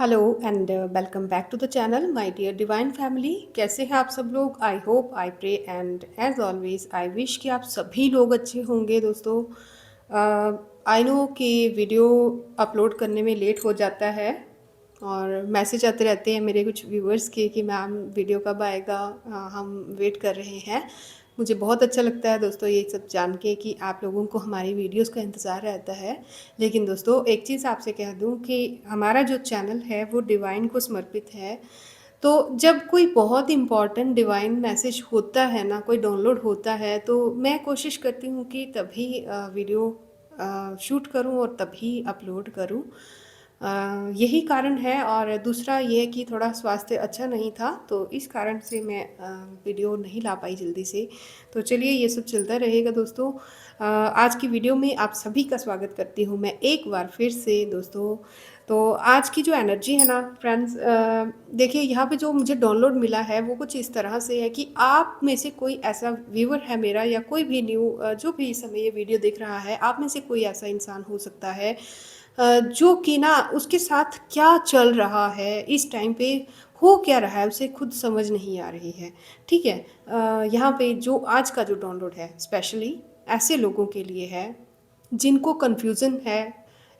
Hello and welcome back to the channel my dear divine family. कैसे हैं आप सब लोग? I hope, I pray and as always I wish कि आप सभी लोग अच्छे होंगे दोस्तों। आई नो कि वीडियो अपलोड करने में लेट हो जाता है और मैसेज आते रहते हैं मेरे कुछ व्यूवर्स के कि मैम वीडियो कब आएगा, हम वेट कर रहे हैं। मुझे बहुत अच्छा लगता है दोस्तों ये सब जान के कि आप लोगों को हमारी वीडियोस का इंतज़ार रहता है। लेकिन दोस्तों एक चीज़ आपसे कह दूं कि हमारा जो चैनल है वो डिवाइन को समर्पित है। तो जब कोई बहुत इम्पॉर्टेंट डिवाइन मैसेज होता है ना, कोई डाउनलोड होता है, तो मैं कोशिश करती हूँ कि तभी वीडियो शूट करूँ और तभी अपलोड करूँ। यही कारण है। और दूसरा ये कि थोड़ा स्वास्थ्य अच्छा नहीं था, तो इस कारण से मैं वीडियो नहीं ला पाई जल्दी से। तो चलिए ये सब चलता रहेगा दोस्तों। आज की वीडियो में आप सभी का स्वागत करती हूँ मैं एक बार फिर से दोस्तों। तो आज की जो एनर्जी है ना फ्रेंड्स, देखिए यहाँ पे जो मुझे डाउनलोड मिला है वो कुछ इस तरह से है कि आप में से कोई ऐसा व्यूअर है मेरा, या कोई भी न्यू जो भी इस समय ये वीडियो देख रहा है, आप में से कोई ऐसा इंसान हो सकता है जो कि ना उसके साथ क्या चल रहा है इस टाइम पे, हो क्या रहा है उसे खुद समझ नहीं आ रही है। ठीक है। यहाँ पे जो आज का जो डाउनलोड है स्पेशली ऐसे लोगों के लिए है जिनको कन्फ्यूज़न है।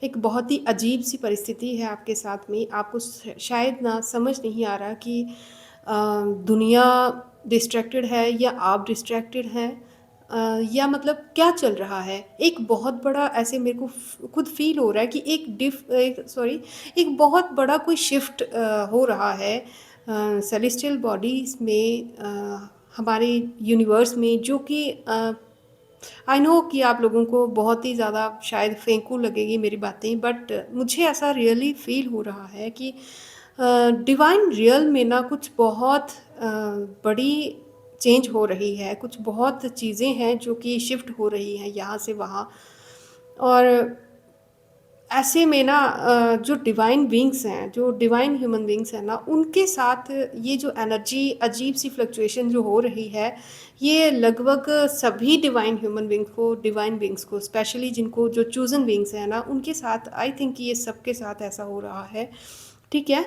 एक बहुत ही अजीब सी परिस्थिति है आपके साथ में, आपको शायद ना समझ नहीं आ रहा कि दुनिया डिस्ट्रैक्टेड है या आप डिस्ट्रैक्टेड हैं, या मतलब क्या चल रहा है। एक बहुत बड़ा ऐसे मेरे को खुद फील हो रहा है कि एक बहुत बड़ा कोई शिफ्ट हो रहा है सेलेस्टियल बॉडीज में, हमारे यूनिवर्स में, जो कि आई नो कि आप लोगों को बहुत ही ज़्यादा शायद फेंकू लगेगी मेरी बातें, बट मुझे ऐसा रियली फील हो रहा है कि डिवाइन रियल में ना कुछ बहुत बड़ी चेंज हो रही है। कुछ बहुत चीज़ें हैं जो कि शिफ्ट हो रही हैं यहाँ से वहाँ। और ऐसे में ना जो डिवाइन बींग्स हैं, जो डिवाइन ह्यूमन बींग्स हैं ना, उनके साथ ये जो एनर्जी अजीब सी फ्लक्चुएशन जो हो रही है, ये लगभग सभी डिवाइन बींग्स को स्पेशली जिनको जो चूजन बींग्स हैं ना, उनके साथ आई थिंक ये सबके साथ ऐसा हो रहा है। ठीक है।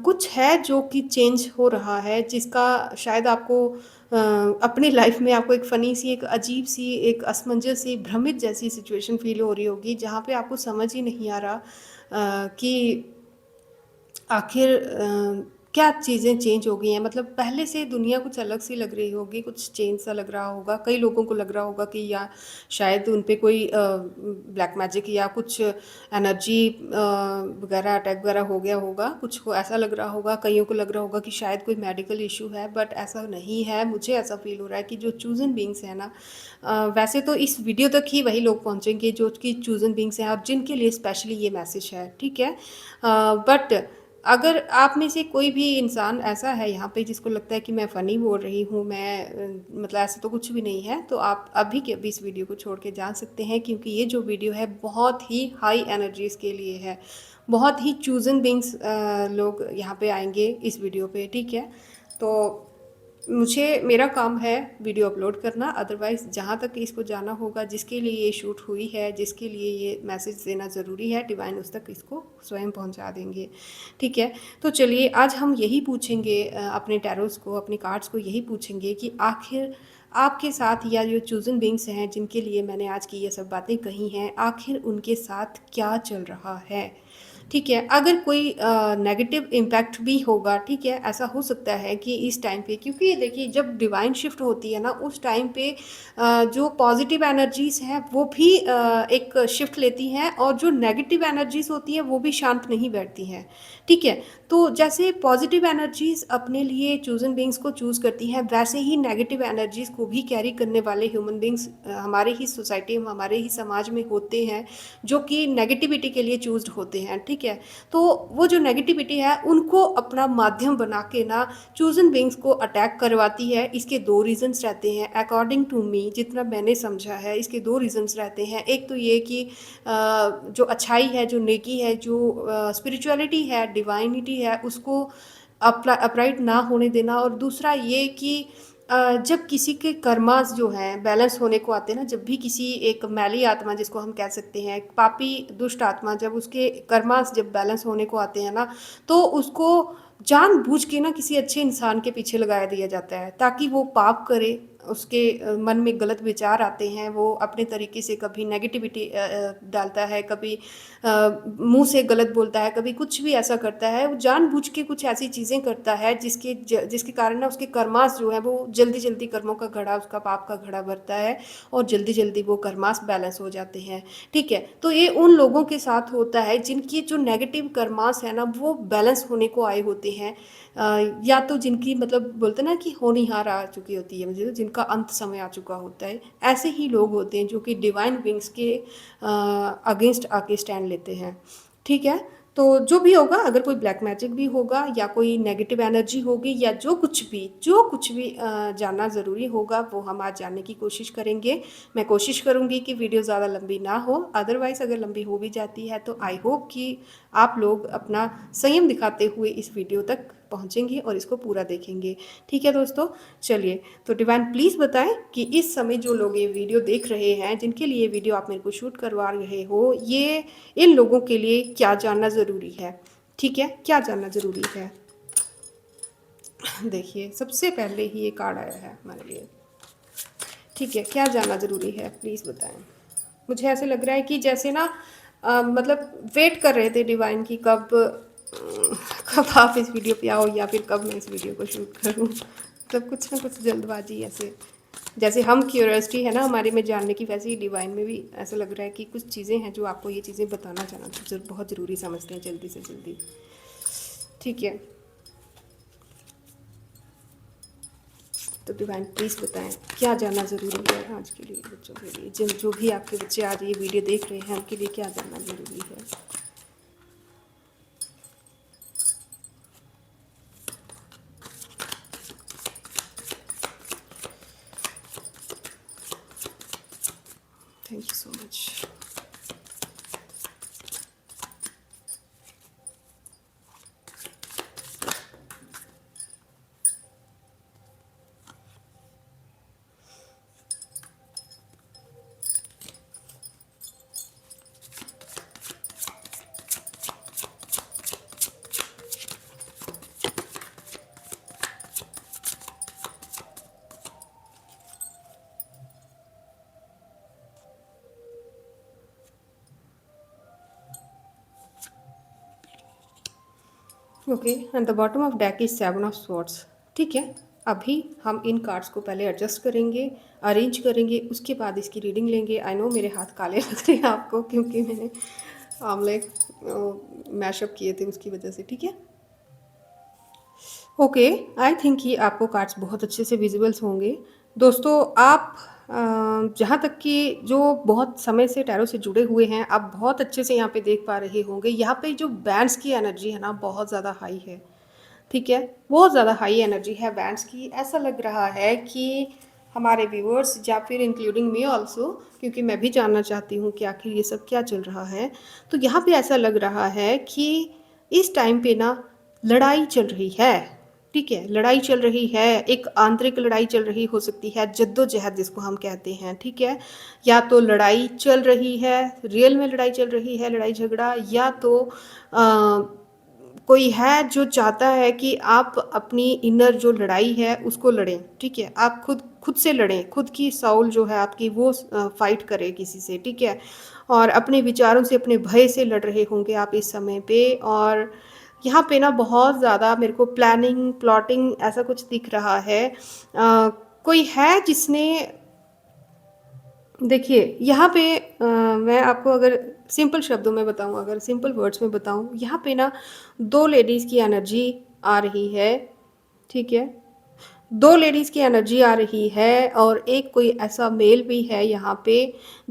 कुछ है जो कि चेंज हो रहा है जिसका शायद आपको अपनी लाइफ में आपको एक फ़नी सी, एक अजीब सी, एक असमंजस सी, भ्रमित जैसी सिचुएशन फ़ील हो रही होगी, जहाँ पे आपको समझ ही नहीं आ रहा कि आखिर क्या चीज़ें चेंज हो गई हैं। मतलब पहले से दुनिया कुछ अलग सी लग रही होगी, कुछ चेंज सा लग रहा होगा। कई लोगों को लग रहा होगा कि या शायद उन पे कोई ब्लैक मैजिक या कुछ एनर्जी वगैरह अटैक वगैरह हो गया होगा, कुछ को ऐसा लग रहा होगा। कईयों को लग रहा होगा कि शायद कोई मेडिकल इशू है, बट ऐसा नहीं है। मुझे ऐसा फील हो रहा है कि जो चूजन बींग्स हैं ना, वैसे तो इस वीडियो तक ही वही लोग पहुँचेंगे जो कि चूजन बींग्स हैं और जिनके लिए स्पेशली ये मैसेज है। ठीक है। बट अगर आप में से कोई भी इंसान ऐसा है यहाँ पे जिसको लगता है कि मैं फ़नी बोल रही हूँ, मैं मतलब ऐसा तो कुछ भी नहीं है, तो आप अभी के अभी इस वीडियो को छोड़ के जा सकते हैं, क्योंकि ये जो वीडियो है बहुत ही हाई एनर्जीज़ के लिए है। बहुत ही चूजन बींग्स लोग यहाँ पे आएंगे इस वीडियो पे। ठीक है। तो मुझे मेरा काम है वीडियो अपलोड करना, अदरवाइज़ जहाँ तक इसको जाना होगा, जिसके लिए ये शूट हुई है, जिसके लिए ये मैसेज देना ज़रूरी है, डिवाइन उस तक इसको स्वयं पहुँचा देंगे। ठीक है। तो चलिए आज हम यही पूछेंगे अपने टैरोस को, अपने कार्ड्स को यही पूछेंगे कि आखिर आपके साथ या जो चूजन बींग्स हैं जिनके लिए मैंने आज की ये सब बातें कही हैं, आखिर उनके साथ क्या चल रहा है। ठीक है। अगर कोई नेगेटिव इम्पैक्ट भी होगा, ठीक है, ऐसा हो सकता है कि इस टाइम पे, क्योंकि देखिए जब डिवाइन शिफ्ट होती है ना, उस टाइम पे जो पॉजिटिव एनर्जीज़ हैं वो भी एक शिफ्ट लेती हैं, और जो नेगेटिव एनर्जीज़ होती हैं वो भी शांत नहीं बैठती हैं। ठीक है। तो जैसे पॉजिटिव एनर्जीज़ अपने लिए चूजन बींग्स को चूज़ करती हैं, वैसे ही नेगेटिव एनर्जीज़ को भी कैरी करने वाले ह्यूमन बींग्स हमारे ही सोसाइटी में, हमारे ही समाज में होते हैं, जो कि नेगेटिविटी के लिए चूज्ड होते हैं। ठीक है। तो वो जो नेगेटिविटी है उनको अपना माध्यम बना के ना चूजन बींग्स को अटैक करवाती है। इसके दो रीजंस रहते हैं अकॉर्डिंग टू मी, जितना मैंने समझा है इसके दो रीजंस रहते हैं। एक तो ये कि जो अच्छाई है, जो नेकी है, जो स्पिरिचुअलिटी है, डिवाइनिटी है, उसको अपराइट ना होने देना। और दूसरा ये कि जब किसी के कर्मास जो हैं बैलेंस होने को आते हैं ना, जब भी किसी एक मैली आत्मा जिसको हम कह सकते हैं, पापी दुष्ट आत्मा, जब उसके कर्मास जब बैलेंस होने को आते हैं ना, तो उसको जानबूझ के ना किसी अच्छे इंसान के पीछे लगाया दिया जाता है ताकि वो पाप करे। उसके मन में गलत विचार आते हैं, वो अपने तरीके से कभी नेगेटिविटी डालता है, कभी मुंह से गलत बोलता है, कभी कुछ भी ऐसा करता है, वो जानबूझ के कुछ ऐसी चीज़ें करता है जिसके कारण ना उसके कर्मास जो है वो जल्दी जल्दी कर्मों का घड़ा, उसका पाप का घड़ा भरता है और जल्दी जल्दी वो कर्मास बैलेंस हो जाते हैं। ठीक है, तो ये उन लोगों के साथ होता है जिनकी जो नेगेटिव कर्मास है ना वो बैलेंस होने को आए होते हैं, या तो जिनकी मतलब बोलते हैं ना कि होनहार आ चुकी होती है, मतलब जिनका अंत समय आ चुका होता है, ऐसे ही लोग होते हैं जो कि डिवाइन विंग्स के अगेंस्ट आके स्टैंड लेते हैं। ठीक है, तो जो भी होगा, अगर कोई ब्लैक मैजिक भी होगा या कोई नेगेटिव एनर्जी होगी या जो कुछ भी जानना ज़रूरी होगा वो हम आज जानने की कोशिश करेंगे। मैं कोशिश करूँगी कि वीडियो ज़्यादा लंबी ना हो, अदरवाइज़ अगर लंबी हो भी जाती है तो आई होप कि आप लोग अपना संयम दिखाते हुए इस वीडियो तक पहुँचेंगे और इसको पूरा देखेंगे। ठीक है दोस्तों, चलिए, तो डिवाइन प्लीज़ बताएं कि इस समय जो लोग ये वीडियो देख रहे हैं, जिनके लिए वीडियो आप मेरे को शूट करवा रहे हो, ये इन लोगों के लिए क्या जानना ज़रूरी है। ठीक है, क्या जानना ज़रूरी है। देखिए, सबसे पहले ही ये कार्ड आया है हमारे लिए। ठीक है, क्या जानना ज़रूरी है प्लीज़ बताएं। मुझे ऐसे लग रहा है कि जैसे ना मतलब वेट कर रहे थे डिवाइन की कब आप इस वीडियो पे आओ या फिर कब मैं इस वीडियो को शूट करूं। मतलब कुछ ना कुछ जल्दबाजी ऐसे, जैसे हम क्यूरियोसिटी है ना हमारे में जानने की, वैसे ही डिवाइन में भी ऐसा लग रहा है कि कुछ चीज़ें हैं जो आपको ये चीज़ें बताना चाहना बहुत ज़रूरी समझते हैं जल्दी से जल्दी। ठीक है, तो डिवाइन प्लीज़ बताएं क्या जानना ज़रूरी है आज के लिए, बच्चों के लिए, जिन जो भी आपके बच्चे आज ये वीडियो देख रहे हैं उनके लिए क्या जानना ज़रूरी है। Thank you so much. Okay, and the bottom of deck is 7 of swords. ठीक है, अभी हम इन कार्ड्स को पहले एडजस्ट करेंगे, अरेंज करेंगे, उसके बाद इसकी रीडिंग लेंगे। आई नो मेरे हाथ काले लग रहे हैं आपको क्योंकि मैंने आमले मैशअप किए थे उसकी वजह से। ठीक है, ओके, आई थिंक कि आपको कार्ड्स बहुत अच्छे से विजिबल्स होंगे। दोस्तों, आप जहाँ तक कि जो बहुत समय से टैरो से जुड़े हुए हैं, आप बहुत अच्छे से यहाँ पे देख पा रहे होंगे, यहाँ पे जो बैंड्स की एनर्जी है ना बहुत ज़्यादा हाई है। ठीक है, बहुत ज़्यादा हाई एनर्जी है बैंड्स की। ऐसा लग रहा है कि हमारे व्यूअर्स या फिर इंक्लूडिंग मी ऑल्सो, क्योंकि मैं भी जानना चाहती हूँ कि आखिर ये सब क्या चल रहा है, तो यहाँ पे ऐसा लग रहा है कि इस टाइम पे ना लड़ाई चल रही है। ठीक है, लड़ाई चल रही है, एक आंतरिक लड़ाई चल रही हो सकती है, जद्दोजहद जिसको हम कहते हैं। ठीक है, या तो लड़ाई चल रही है, रियल में लड़ाई चल रही है, लड़ाई झगड़ा, या तो कोई है जो चाहता है कि आप अपनी इनर जो लड़ाई है उसको लड़ें। ठीक है, आप खुद खुद से लड़ें, खुद की साउल जो है आपकी वो फाइट करे किसी से। ठीक है, और अपने विचारों से, अपने भय से लड़ रहे होंगे आप इस समय पे। और यहाँ पे ना बहुत ज़्यादा मेरे को प्लानिंग, प्लॉटिंग ऐसा कुछ दिख रहा है। कोई है जिसने, देखिए यहाँ पे मैं आपको अगर सिंपल शब्दों में बताऊँ, अगर सिंपल वर्ड्स में बताऊँ, यहाँ पे ना दो लेडीज़ की एनर्जी आ रही है। ठीक है, दो लेडीज़ की एनर्जी आ रही है और एक कोई ऐसा मेल भी है यहाँ पे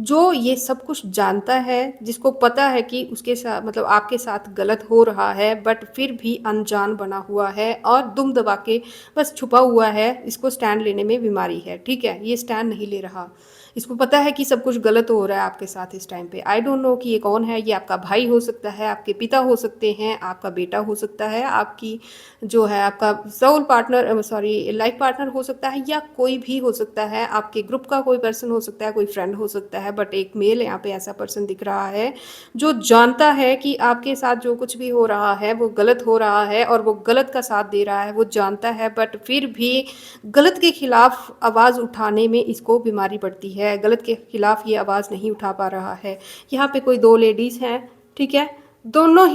जो ये सब कुछ जानता है, जिसको पता है कि उसके साथ मतलब आपके साथ गलत हो रहा है, बट फिर भी अनजान बना हुआ है और दुम दबा के बस छुपा हुआ है। इसको स्टैंड लेने में बीमारी है। ठीक है, ये स्टैंड नहीं ले रहा। इसको पता है कि सब कुछ गलत हो रहा है आपके साथ इस टाइम पे। आई डोंट नो कि ये कौन है, ये आपका भाई हो सकता है, आपके पिता हो सकते हैं, आपका बेटा हो सकता है, आपकी जो है आपका soul partner, sorry life partner हो सकता है, या कोई भी हो सकता है, आपके ग्रुप का कोई पर्सन हो सकता है, कोई फ्रेंड हो सकता है। बट एक मेल यहाँ पे ऐसा पर्सन दिख रहा है जो जानता है कि आपके साथ जो कुछ भी हो रहा है वो गलत हो रहा है और वो गलत का साथ दे रहा है, वो जानता है, बट फिर भी गलत के खिलाफ आवाज़ उठाने में इसको बीमारी पड़ती है, गलत के खिलाफ ये आवाज़ नहीं उठा पा रहा है। यहाँ पे कोई दो लेडीज़ हैं, ठीक है, दोनों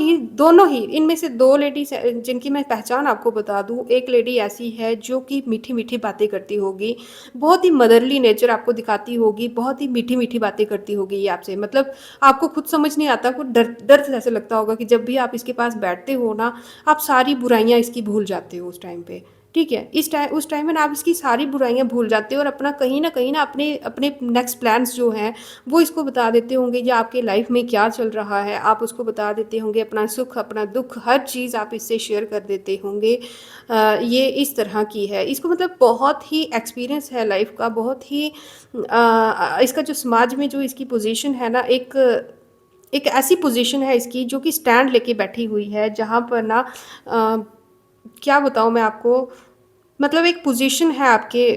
ही इनमें से दो लेडीज जिनकी मैं पहचान आपको बता दूं। एक लेडी ऐसी है जो कि मीठी मीठी बातें करती होगी, बहुत ही मदरली नेचर आपको दिखाती होगी, बहुत ही मीठी मीठी बातें करती होगी ये आपसे, मतलब आपको खुद समझ नहीं आता, कुछ डर डर जैसे लगता होगा कि जब भी आप इसके पास बैठते हो ना, आप सारी बुराइयां इसकी भूल जाते हो उस टाइम पे। ठीक है, इस टाइम उस टाइम में आप इसकी सारी बुराइयां भूल जाते हो और अपना कहीं ना अपने अपने नेक्स्ट प्लान्स जो हैं वो इसको बता देते होंगे, या आपके लाइफ में क्या चल रहा है आप उसको बता देते होंगे, अपना सुख अपना दुख हर चीज़ आप इससे शेयर कर देते होंगे। ये इस तरह की है, इसको मतलब बहुत ही एक्सपीरियंस है लाइफ का, बहुत ही इसका जो समाज में जो इसकी पोजीशन है ना, एक ऐसी पोजीशन है इसकी जो कि स्टैंड लेके बैठी हुई है, जहाँ पर ना क्या बताऊँ मैं आपको, मतलब एक पोजीशन है आपके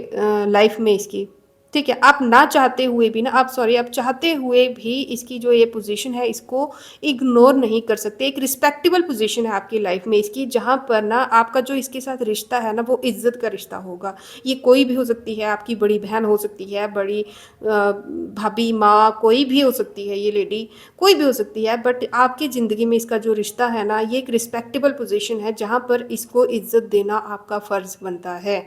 लाइफ में इसकी। ठीक है, आप ना चाहते हुए भी ना, आप चाहते हुए भी इसकी जो ये पोजीशन है इसको इग्नोर नहीं कर सकते। एक रिस्पेक्टेबल पोजीशन है आपकी लाइफ में इसकी, जहाँ पर ना आपका जो इसके साथ रिश्ता है ना वो इज्जत का रिश्ता होगा। ये कोई भी हो सकती है, आपकी बड़ी बहन हो सकती है, बड़ी भाभी, माँ, कोई भी हो सकती है, ये लेडी कोई भी हो सकती है, बट आपकी ज़िंदगी में इसका जो रिश्ता है ना, ये एक रिस्पेक्टेबल पोजीशन है जहाँ पर इसको इज्जत देना आपका फ़र्ज़ बनता है।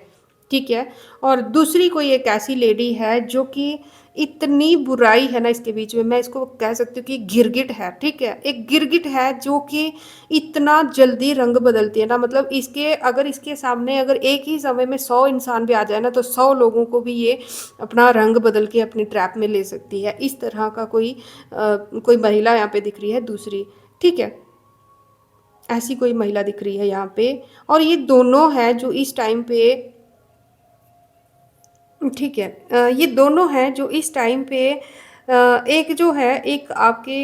ठीक है, और दूसरी कोई एक ऐसी लेडी है जो कि इतनी बुराई है ना इसके बीच में, मैं इसको कह सकती हूँ कि गिरगिट है। ठीक है, एक गिरगिट है जो कि इतना जल्दी रंग बदलती है ना, मतलब इसके अगर इसके सामने अगर एक ही समय में 100 इंसान भी आ जाए ना, तो 100 लोगों को भी ये अपना रंग बदल के अपनी ट्रैप में ले सकती है। इस तरह का कोई महिला यहाँ पे दिख रही है दूसरी। ठीक है, ऐसी कोई महिला दिख रही है यहाँ पे, और ये दोनों है जो इस टाइम पे, ठीक है, ये दोनों हैं जो इस टाइम पे एक जो है, एक आपके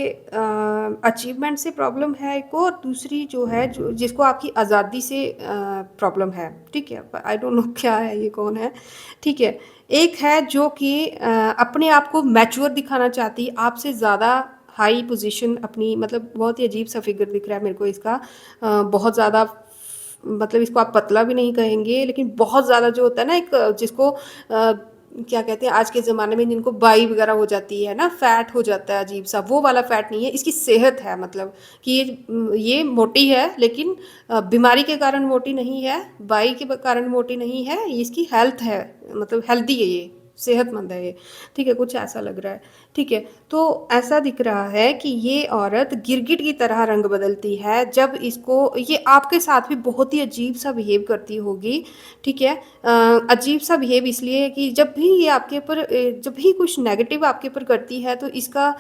अचीवमेंट से प्रॉब्लम है एक, और दूसरी जो है जो जिसको आपकी आज़ादी से प्रॉब्लम है। ठीक है, आई डोंट नो क्या है, ये कौन है। ठीक है, एक है जो कि अपने आप को मैच्योर दिखाना चाहती, आपसे ज़्यादा हाई पोजीशन अपनी, मतलब बहुत ही अजीब सा फिगर दिख रहा है मेरे को इसका, बहुत ज़्यादा, मतलब इसको आप पतला भी नहीं कहेंगे, लेकिन बहुत ज़्यादा जो होता है ना, एक जिसको क्या कहते हैं आज के ज़माने में, जिनको बाई वगैरह हो जाती है ना, फैट हो जाता है अजीब सा, वो वाला फैट नहीं है, इसकी सेहत है, मतलब कि ये मोटी है, लेकिन बीमारी के कारण मोटी नहीं है, बाई के कारण मोटी नहीं है, ये इसकी हेल्थ है, मतलब हेल्दी है, ये सेहतमंद है ये। ठीक है, कुछ ऐसा लग रहा है। ठीक है, तो ऐसा दिख रहा है कि ये औरत गिरगिट की तरह रंग बदलती है जब इसको, ये आपके साथ भी बहुत ही अजीब सा बिहेव करती होगी। ठीक है, अजीब सा बिहेव इसलिए कि जब भी ये आपके ऊपर जब भी कुछ नेगेटिव आपके ऊपर करती है तो इसका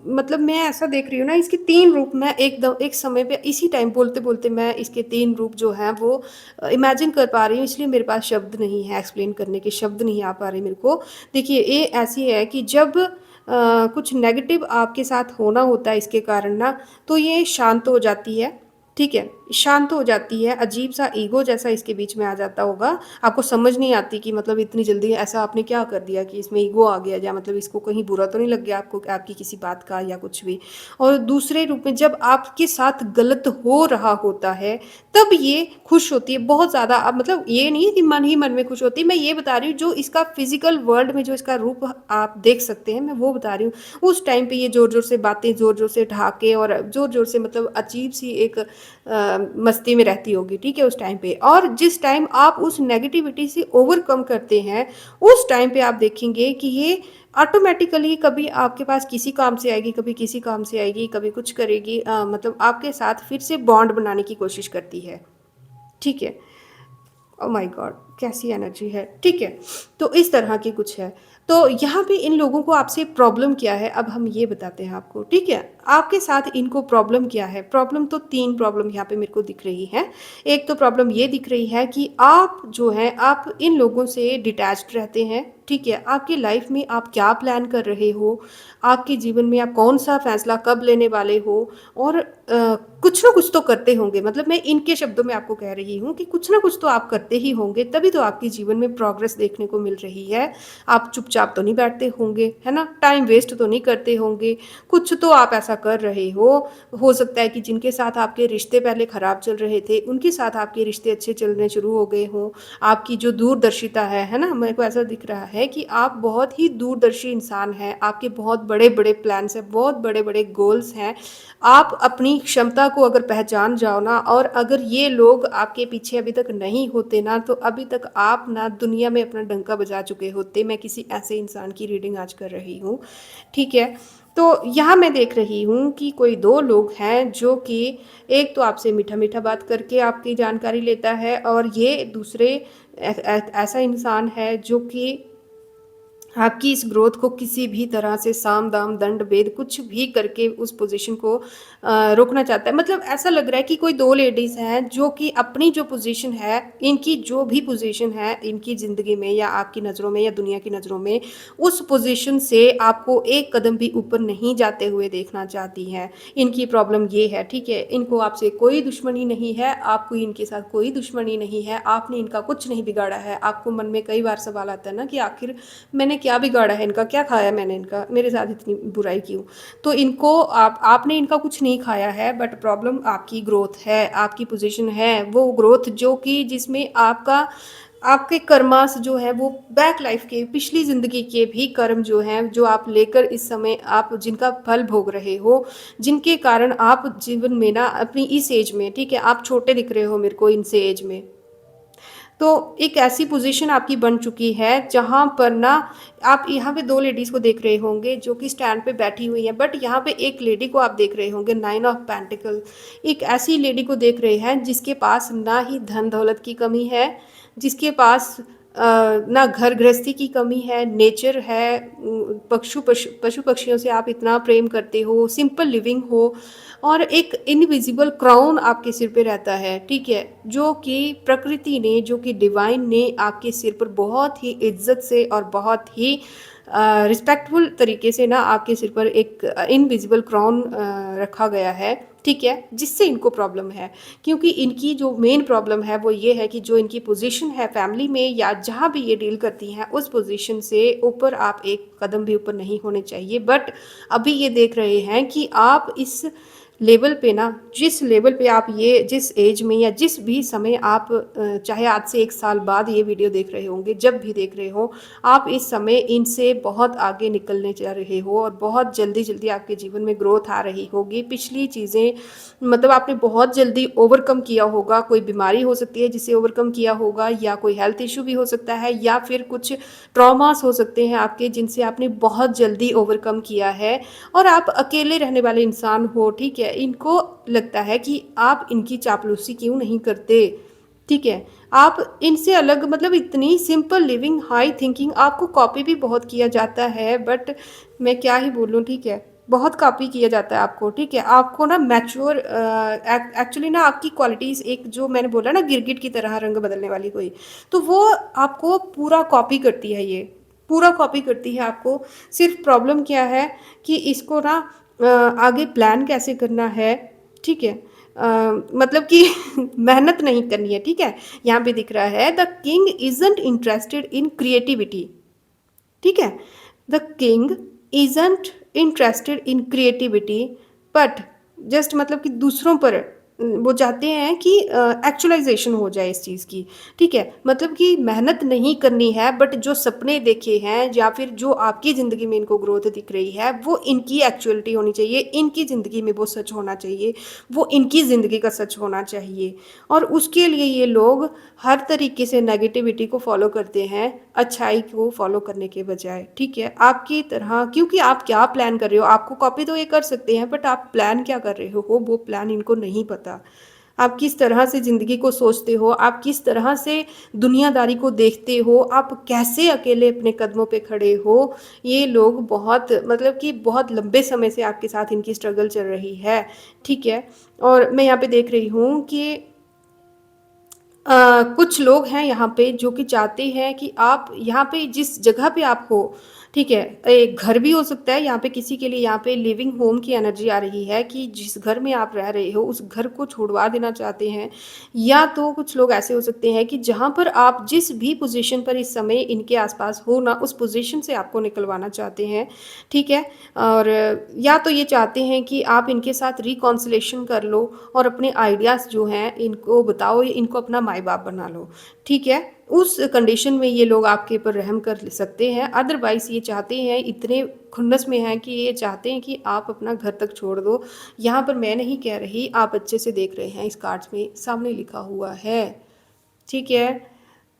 मतलब मैं ऐसा देख रही हूँ ना, इसके 3 रूप मैं एक समय पे इसी टाइम बोलते बोलते मैं इसके 3 रूप जो हैं वो इमेजिन कर पा रही हूँ, इसलिए मेरे पास शब्द नहीं है, एक्सप्लेन करने के शब्द नहीं आ पा रहे मेरे को। देखिए, ये ऐसी है कि जब कुछ नेगेटिव आपके साथ होना होता है इसके कारण ना, तो ये शांत हो जाती है। ठीक है, शांत हो जाती है, अजीब सा ईगो जैसा इसके बीच में आ जाता होगा, आपको समझ नहीं आती कि मतलब इतनी जल्दी ऐसा आपने क्या कर दिया कि इसमें ईगो आ गया, या मतलब इसको कहीं बुरा तो नहीं लग गया आपको आपकी किसी बात का या कुछ भी। और दूसरे रूप में जब आपके साथ गलत हो रहा होता है तब ये खुश होती है बहुत ज़्यादा। अब मतलब ये नहीं है कि मन ही मन में खुश होती है, मैं ये बता रही हूँ जो इसका फिजिकल वर्ल्ड में जो इसका रूप आप देख सकते हैं, मैं वो बता रही हूँ। उस टाइम पे ये ज़ोर ज़ोर से बातें ज़ोर ज़ोर से ढाके और ज़ोर ज़ोर से मतलब अजीब सी एक मस्ती में रहती होगी। ठीक है, उस टाइम पे, और जिस टाइम आप उस नेगेटिविटी से ओवरकम करते हैं उस टाइम पे आप देखेंगे कि ये ऑटोमेटिकली कभी आपके पास किसी काम से आएगी, कभी किसी काम से आएगी, कभी कुछ करेगी, मतलब आपके साथ फिर से बॉन्ड बनाने की कोशिश करती है। ठीक है, ओ माय गॉड, कैसी एनर्जी है। ठीक है, तो इस तरह की कुछ है। तो यहाँ पे इन लोगों को आपसे प्रॉब्लम क्या है, अब हम ये बताते हैं आपको। ठीक है, आपके साथ इनको प्रॉब्लम क्या है? प्रॉब्लम तो 3 प्रॉब्लम यहाँ पे मेरे को दिख रही है। एक तो प्रॉब्लम ये दिख रही है कि आप जो हैं, आप इन लोगों से डिटैच्ड रहते हैं, ठीक है? आपकी लाइफ़ में आप क्या प्लान कर रहे हो? आपके जीवन में आप कौन-सा फ़ैसला कब लेने वाले हो? और कुछ ना कुछ तो करते होंगे, मतलब मैं इनके शब्दों में आपको कह रही हूँ कि कुछ ना कुछ तो आप करते ही होंगे, तभी तो आपके जीवन में प्रोग्रेस देखने को मिल रही है। आप चुपचाप तो नहीं बैठते होंगे, है ना? टाइम वेस्ट तो नहीं करते होंगे, कुछ तो आप ऐसा कर रहे हो। हो सकता है कि जिनके साथ आपके रिश्ते पहले खराब चल रहे थे, उनके साथ आपके रिश्ते अच्छे चलने शुरू हो गए हों। आपकी जो दूरदर्शिता है ना? मेरे को ऐसा दिख रहा है कि आप बहुत ही दूरदर्शी इंसान हैं, आपके बहुत बड़े-बड़े प्लान्स हैं, बहुत बड़े-बड़े गोल्स हैं। आप अपनी क्षमता को अगर पहचान जाओ ना, और अगर ये लोग आपके पीछे अभी तक नहीं होते ना, तो अभी तक आप ना दुनिया में अपना डंका बजा चुके होते। मैं किसी ऐसे इंसान की रीडिंग आज कर रही हूँ, ठीक है? तो यहाँ मैं देख रही हूँ कि कोई 2 लोग हैं जो कि एक तो आपसे मीठा-मीठा बात करके आपकी जानकारी लेता है, और ये दूसरे ऐसा इंसान है जो कि आपकी इस ग्रोथ को किसी भी तरह से साम दाम दंड भेद कुछ भी करके उस पोजीशन को रोकना चाहता है। मतलब ऐसा लग रहा है कि कोई 2 लेडीज़ हैं जो कि अपनी जो पोजीशन है, इनकी जो भी पोजीशन है इनकी ज़िंदगी में या आपकी नज़रों में या दुनिया की नज़रों में, उस पोजीशन से आपको एक कदम भी ऊपर नहीं जाते हुए देखना चाहती हैं। इनकी प्रॉब्लम ये है, ठीक है? इनको आपसे कोई दुश्मनी नहीं है, आपको इनके साथ कोई दुश्मनी नहीं है, आपने इनका कुछ नहीं बिगाड़ा है। आपको मन में कई बार सवाल आता है ना कि आखिर मैंने क्या बिगाड़ा है इनका, क्या खाया मैंने इनका, मेरे साथ इतनी बुराई क्यों? तो इनको आपने इनका कुछ नहीं खाया है, बट प्रॉब्लम आपकी ग्रोथ है, आपकी पोजीशन है, वो ग्रोथ जो कि जिसमें आपके कर्मास जो है वो बैक लाइफ के पिछली ज़िंदगी के भी कर्म जो हैं, जो आप लेकर इस समय आप जिनका फल भोग रहे हो, जिनके कारण आप जीवन में ना अपनी इस एज में, ठीक है, आप छोटे दिख रहे हो मेरे को इनसे एज में। तो एक ऐसी पोजीशन आपकी बन चुकी है जहाँ पर ना आप यहाँ पे 2 लेडीज़ को देख रहे होंगे जो कि स्टैंड पे बैठी हुई हैं, बट यहाँ पे एक लेडी को आप देख रहे होंगे 9 ऑफ पेंटिकल। एक ऐसी लेडी को देख रहे हैं जिसके पास ना ही धन दौलत की कमी है, जिसके पास ना घर गृहस्थी की कमी है, नेचर है, पशु पक्षियों से आप इतना प्रेम करते हो, सिंपल लिविंग हो, और एक इनविजिबल क्राउन आपके सिर पे रहता है, ठीक है? जो कि प्रकृति ने, जो कि डिवाइन ने आपके सिर पर बहुत ही इज्जत से और बहुत ही रिस्पेक्टफुल तरीके से ना आपके सिर पर एक इनविजिबल क्राउन रखा गया है, ठीक है? जिससे इनको प्रॉब्लम है, क्योंकि इनकी जो मेन प्रॉब्लम है वो ये है कि जो इनकी पोजीशन है फैमिली में या जहाँ भी ये डील करती हैं, उस पोजीशन से ऊपर आप एक कदम भी ऊपर नहीं होने चाहिए। बट अभी ये देख रहे हैं कि आप इस लेवल पे ना, जिस लेवल पे आप ये जिस एज में या जिस भी समय आप चाहे आज से 1 साल बाद ये वीडियो देख रहे होंगे, जब भी देख रहे हो, आप इस समय इनसे बहुत आगे निकलने जा रहे हो और बहुत जल्दी-जल्दी आपके जीवन में ग्रोथ आ रही होगी। पिछली चीज़ें मतलब आपने बहुत जल्दी ओवरकम किया होगा, कोई बीमारी हो सकती है जिसे ओवरकम किया होगा, या कोई हेल्थ इश्यू भी हो सकता है, या फिर कुछ ट्रॉमास हो सकते हैं आपके जिनसे आपने बहुत जल्दी ओवरकम किया है, और आप अकेले रहने वाले इंसान हो, ठीक है? इनको लगता है कि आप इनकी चापलूसी क्यों नहीं करते, ठीक है? आप इनसे अलग, मतलब इतनी सिंपल लिविंग, हाई थिंकिंग, आपको कॉपी भी बहुत किया जाता है, बट मैं क्या ही बोलूँ, ठीक है? बहुत कॉपी किया जाता है आपको, ठीक है? आपको ना मैच्योर एक्चुअली ना आपकी क्वालिटीज़, एक जो मैंने बोला ना गिरगिट की तरह रंग बदलने वाली कोई, तो वो आपको पूरा कॉपी करती है ये, पूरा कॉपी करती है आपको। सिर्फ प्रॉब्लम क्या है कि इसको ना आगे प्लान कैसे करना है, ठीक है? मतलब कि मेहनत नहीं करनी है, ठीक है? यहाँ पे दिख रहा है the king isn't interested in creativity, ठीक है? The king isn't interested in creativity, but just मतलब कि दूसरों पर वो चाहते हैं कि एक्चुअलाइजेशन हो जाए इस चीज़ की, ठीक है? मतलब कि मेहनत नहीं करनी है, बट जो सपने देखे हैं या फिर जो आपकी ज़िंदगी में इनको ग्रोथ दिख रही है, वो इनकी एक्चुअलिटी होनी चाहिए, इनकी ज़िंदगी में वो सच होना चाहिए, वो इनकी ज़िंदगी का सच होना चाहिए। और उसके लिए ये लोग हर तरीके से नेगेटिविटी को फॉलो करते हैं, अच्छाई को फॉलो करने के बजाय, ठीक है? आपकी तरह, क्योंकि आप क्या प्लान कर रहे हो, आपको कॉपी तो ये कर सकते हैं, बट आप प्लान क्या कर रहे हो वो प्लान इनको नहीं पता। आप किस तरह से ज़िंदगी को सोचते हो, आप किस तरह से दुनियादारी को देखते हो, आप कैसे अकेले अपने कदमों पे खड़े हो, ये लोग बहुत मतलब कि बहुत लंबे समय से आपके साथ इनकी स्ट्रगल चल रही है, ठीक है? और मैं यहाँ पे देख रही हूँ कि कुछ लोग हैं यहाँ पे जो कि चाहते हैं कि आप यहाँ पे जिस जगह पे आप हो, ठीक है? एक घर भी हो सकता है यहाँ पे किसी के लिए, यहाँ पे लिविंग होम की एनर्जी आ रही है कि जिस घर में आप रह रहे हो उस घर को छुड़वा देना चाहते हैं। या तो कुछ लोग ऐसे हो सकते हैं कि जहाँ पर आप जिस भी पोजीशन पर इस समय इनके आसपास हो ना, उस पोजीशन से आपको निकलवाना चाहते हैं, ठीक है? और या तो ये चाहते हैं कि आप इनके साथ रिकॉन्सिलेशन कर लो और अपने आइडियाज़ जो हैं इनको बताओ, इनको अपना माई बाप बना लो, ठीक है? उस कंडीशन में ये लोग आपके ऊपर रहम कर सकते हैं। अदरवाइज़ ये चाहते हैं, इतने खुन्नस में हैं कि ये चाहते हैं कि आप अपना घर तक छोड़ दो। यहाँ पर मैं नहीं कह रही, आप अच्छे से देख रहे हैं इस कार्ड्स में सामने लिखा हुआ है, ठीक है?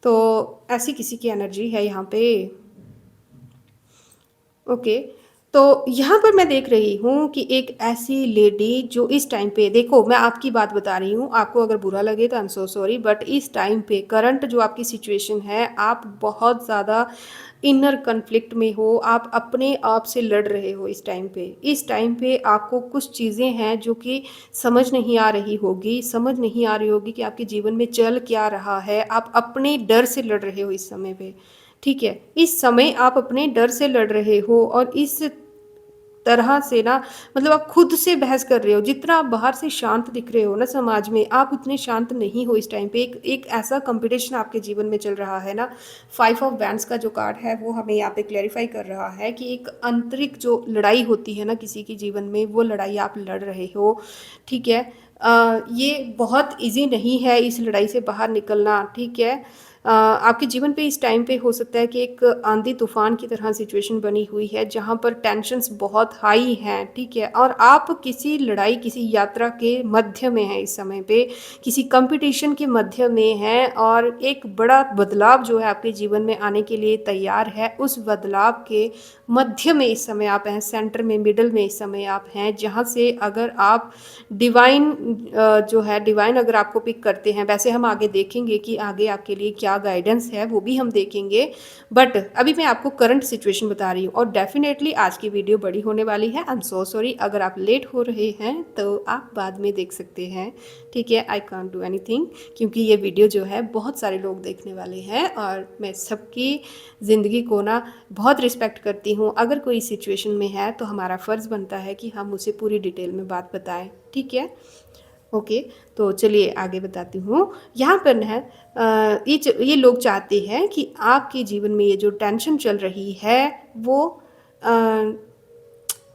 तो ऐसी किसी की एनर्जी है यहाँ पे। ओके, तो यहाँ पर मैं देख रही हूँ कि एक ऐसी लेडी जो इस टाइम पे, देखो मैं आपकी बात बता रही हूँ, आपको अगर बुरा लगे तो I am so sorry, but इस टाइम पे करंट जो आपकी सिचुएशन है, आप बहुत ज़्यादा इनर कन्फ्लिक्ट में हो, आप अपने आप से लड़ रहे हो इस टाइम पे। इस टाइम पे आपको कुछ चीज़ें हैं जो कि समझ नहीं आ रही होगी, समझ नहीं आ रही होगी कि आपके जीवन में चल क्या रहा है, आप अपने डर से लड़ रहे हो इस समय पे, ठीक है? इस समय आप अपने डर से लड़ रहे हो और इस तरह से ना, मतलब आप खुद से बहस कर रहे हो। जितना आप बाहर से शांत दिख रहे हो ना समाज में, आप उतने शांत नहीं हो इस टाइम पे। एक एक ऐसा कॉम्पिटिशन आपके जीवन में चल रहा है ना, 5 ऑफ वैंड्स का जो कार्ड है वो हमें यहाँ पे क्लैरिफाई कर रहा है कि एक आंतरिक जो लड़ाई होती है ना किसी के जीवन में, वो लड़ाई आप लड़ रहे हो, ठीक है? ये बहुत ईज़ी नहीं है इस लड़ाई से बाहर निकलना, ठीक है? आपके जीवन पे इस टाइम पे हो सकता है कि एक आंधी तूफान की तरह सिचुएशन बनी हुई है जहाँ पर टेंशन्स बहुत हाई हैं, ठीक है? और आप किसी लड़ाई, किसी यात्रा के मध्य में हैं इस समय पे, किसी कंपटीशन के मध्य में हैं और एक बड़ा बदलाव जो है आपके जीवन में आने के लिए तैयार है। उस बदलाव के मध्य में इस समय आप हैं, सेंटर में, मिडल में इस समय आप हैं, जहाँ से अगर आप डिवाइन जो है, डिवाइन अगर आपको पिक करते हैं, वैसे हम आगे देखेंगे कि आगे आपके लिए क्या गाइडेंस है, वो भी हम देखेंगे। बट अभी मैं आपको करंट सिचुएशन बता रही हूँ और डेफिनेटली आज की वीडियो बड़ी होने वाली है। आई एम सो सॉरी, अगर आप लेट हो रहे हैं तो आप बाद में देख सकते हैं, ठीक है? आई कांट डू एनीथिंग, क्योंकि ये वीडियो जो है बहुत सारे लोग देखने वाले हैं और मैं सबकी ज़िंदगी को ना बहुत रिस्पेक्ट करती हूँ। अगर कोई सिचुएशन में है तो हमारा फ़र्ज़ बनता है कि हम उसे पूरी डिटेल में बात बताएं, ठीक है? ओके, तो चलिए आगे बताती हूँ। यहाँ पर है ये लोग चाहते हैं कि आपके जीवन में ये जो टेंशन चल रही है वो अ,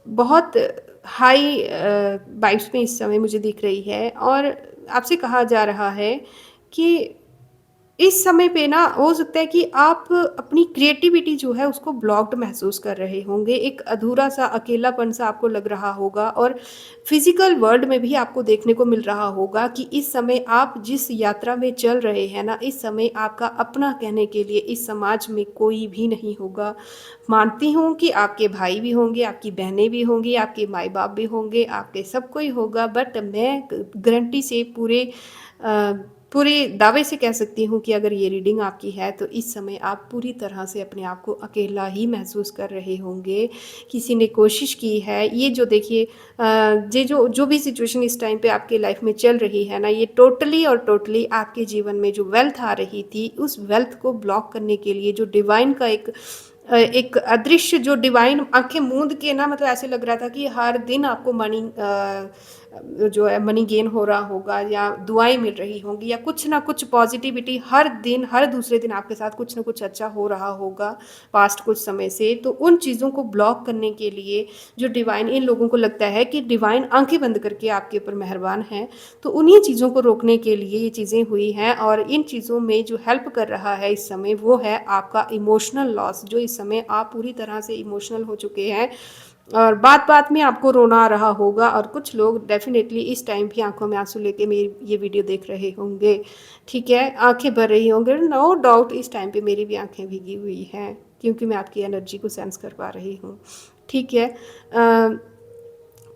बहुत हाई वाइब्स में इस समय मुझे दिख रही है और आपसे कहा जा रहा है कि इस समय पे ना हो सकता है कि आप अपनी क्रिएटिविटी जो है उसको ब्लॉक्ड महसूस कर रहे होंगे, एक अधूरा सा अकेलापन सा आपको लग रहा होगा और फिजिकल वर्ल्ड में भी आपको देखने को मिल रहा होगा कि इस समय आप जिस यात्रा में चल रहे हैं ना, इस समय आपका अपना कहने के लिए इस समाज में कोई भी नहीं होगा। मानती हूँ कि आपके भाई भी होंगे, आपकी बहनें भी होंगी, आपके माई बाप भी होंगे, आपके सब कोई होगा, बट मैं गारंटी से अ, पूरे दावे से कह सकती हूँ कि अगर ये रीडिंग आपकी है तो इस समय आप पूरी तरह से अपने आप को अकेला ही महसूस कर रहे होंगे। किसी ने कोशिश की है, ये जो देखिए ये जो जो भी सिचुएशन इस टाइम पे आपके लाइफ में चल रही है ना, ये टोटली और टोटली आपके जीवन में जो वेल्थ आ रही थी, उस वेल्थ को ब्लॉक करने के लिए जो डिवाइन का एक अदृश्य जो डिवाइन आंखें मूंद के ना, मतलब ऐसे लग रहा था कि हर दिन आपको मनी जो है मनी गेन हो रहा होगा या दुआएं मिल रही होंगी या कुछ ना कुछ पॉजिटिविटी हर दिन, हर दूसरे दिन आपके साथ कुछ ना कुछ अच्छा हो रहा होगा पास्ट कुछ समय से। तो उन चीज़ों को ब्लॉक करने के लिए जो डिवाइन, इन लोगों को लगता है कि डिवाइन आंखें बंद करके आपके ऊपर मेहरबान है, तो उन्हीं चीज़ों को रोकने के लिए ये चीज़ें हुई हैं। और इन चीज़ों में जो हेल्प कर रहा है इस समय वो है आपका इमोशनल लॉस, जो इस समय आप पूरी तरह से इमोशनल हो चुके हैं और बात बात में आपको रोना आ रहा होगा और कुछ लोग डेफिनेटली इस टाइम भी आंखों में आंसू लेके मेरी ये वीडियो देख रहे होंगे, ठीक है? आंखें भर रही होंगे, नो डाउट इस टाइम पे मेरी भी आंखें भीगी हुई हैं क्योंकि मैं आपकी एनर्जी को सेंस कर पा रही हूँ, ठीक है?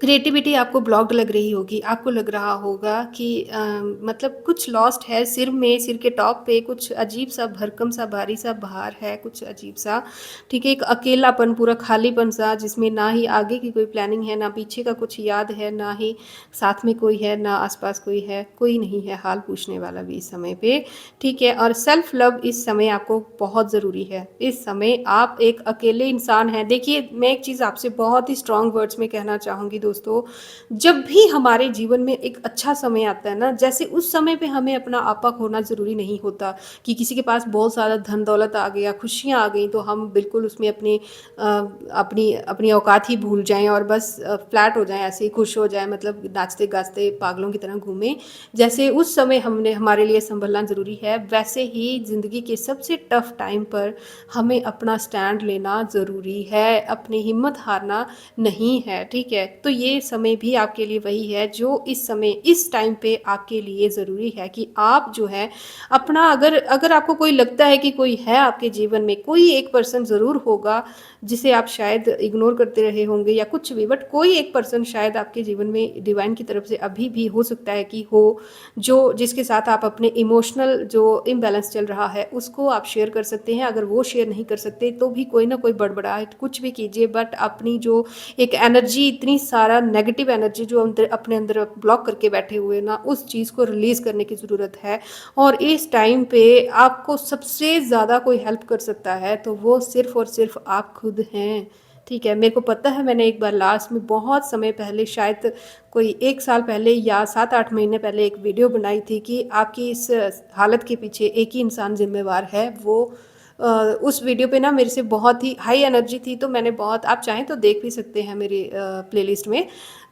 क्रिएटिविटी आपको ब्लॉक्ड लग रही होगी, आपको लग रहा होगा कि मतलब कुछ लॉस्ट है सिर में, सिर के टॉप पे कुछ अजीब-सा भरकम-सा भारी-सा भार है, कुछ अजीब-सा, ठीक है? एक अकेलापन, पूरा खालीपन-सा जिसमें ना ही आगे की कोई प्लानिंग है, ना पीछे का कुछ याद है, ना ही साथ में कोई है, ना आस-पास कोई नहीं है हाल पूछने वाला भी इस समय पे, ठीक है? और सेल्फ लव इस समय आपको बहुत ज़रूरी है। इस समय आप एक अकेले इंसान हैं। देखिए, मैं एक चीज़ आपसे बहुत ही स्ट्रॉन्ग वर्ड्स में कहना चाहूँगी दोस्तों, जब भी हमारे जीवन में एक अच्छा समय आता है ना, जैसे उस समय पे हमें अपना आपा खोना ज़रूरी नहीं होता कि किसी के पास बहुत सारा धन दौलत आ गया, खुशियाँ आ गई तो हम बिल्कुल उसमें अपनी अपनी औकात ही भूल जाएँ और बस फ्लैट हो जाएँ, ऐसे ही खुश हो जाएँ, मतलब नाचते-गाजते पागलों की तरह घूमें। जैसे उस समय हमने हमारे लिए सँभलना ज़रूरी है, वैसे ही ज़िंदगी के सबसे टफ़ टाइम पर हमें अपना स्टैंड लेना ज़रूरी है, अपनी हिम्मत हारना नहीं है, ठीक है? तो ये समय भी आपके लिए वही है जो इस समय इस टाइम पे आपके लिए ज़रूरी है कि आप जो है अपना अगर अगर आपको कोई लगता है कि कोई है आपके जीवन में, कोई एक पर्सन ज़रूर होगा जिसे आप शायद इग्नोर करते रहे होंगे या कुछ भी, बट कोई एक पर्सन शायद आपके जीवन में डिवाइन की तरफ से अभी भी हो सकता है कि हो, जो जिसके साथ आप अपने इमोशनल जो इम्बैलेंस चल रहा है उसको आप शेयर कर सकते हैं। अगर वो शेयर नहीं कर सकते तो भी कोई ना कोई बड़बड़ाहट कुछ भी कीजिए, बट अपनी जो एक एनर्जी, इतनी सारा नेगेटिव एनर्जी जो अंदर अपने अंदर ब्लॉक करके बैठे हुए ना, उस चीज़ को रिलीज़ करने की ज़रूरत है। और इस टाइम पे आपको सबसे ज़्यादा कोई हेल्प कर सकता है तो वो सिर्फ़ और सिर्फ़ आप खुद हैं, ठीक है? मेरे को पता है, मैंने एक बार लास्ट में बहुत समय पहले, शायद कोई 1 साल पहले या 7-8 महीने पहले एक वीडियो बनाई थी कि आपकी इस हालत के पीछे एक ही इंसान ज़िम्मेवार है। वो उस वीडियो पे ना मेरे से बहुत ही हाई एनर्जी थी, तो मैंने बहुत, आप चाहें तो देख भी सकते हैं मेरी प्लेलिस्ट में।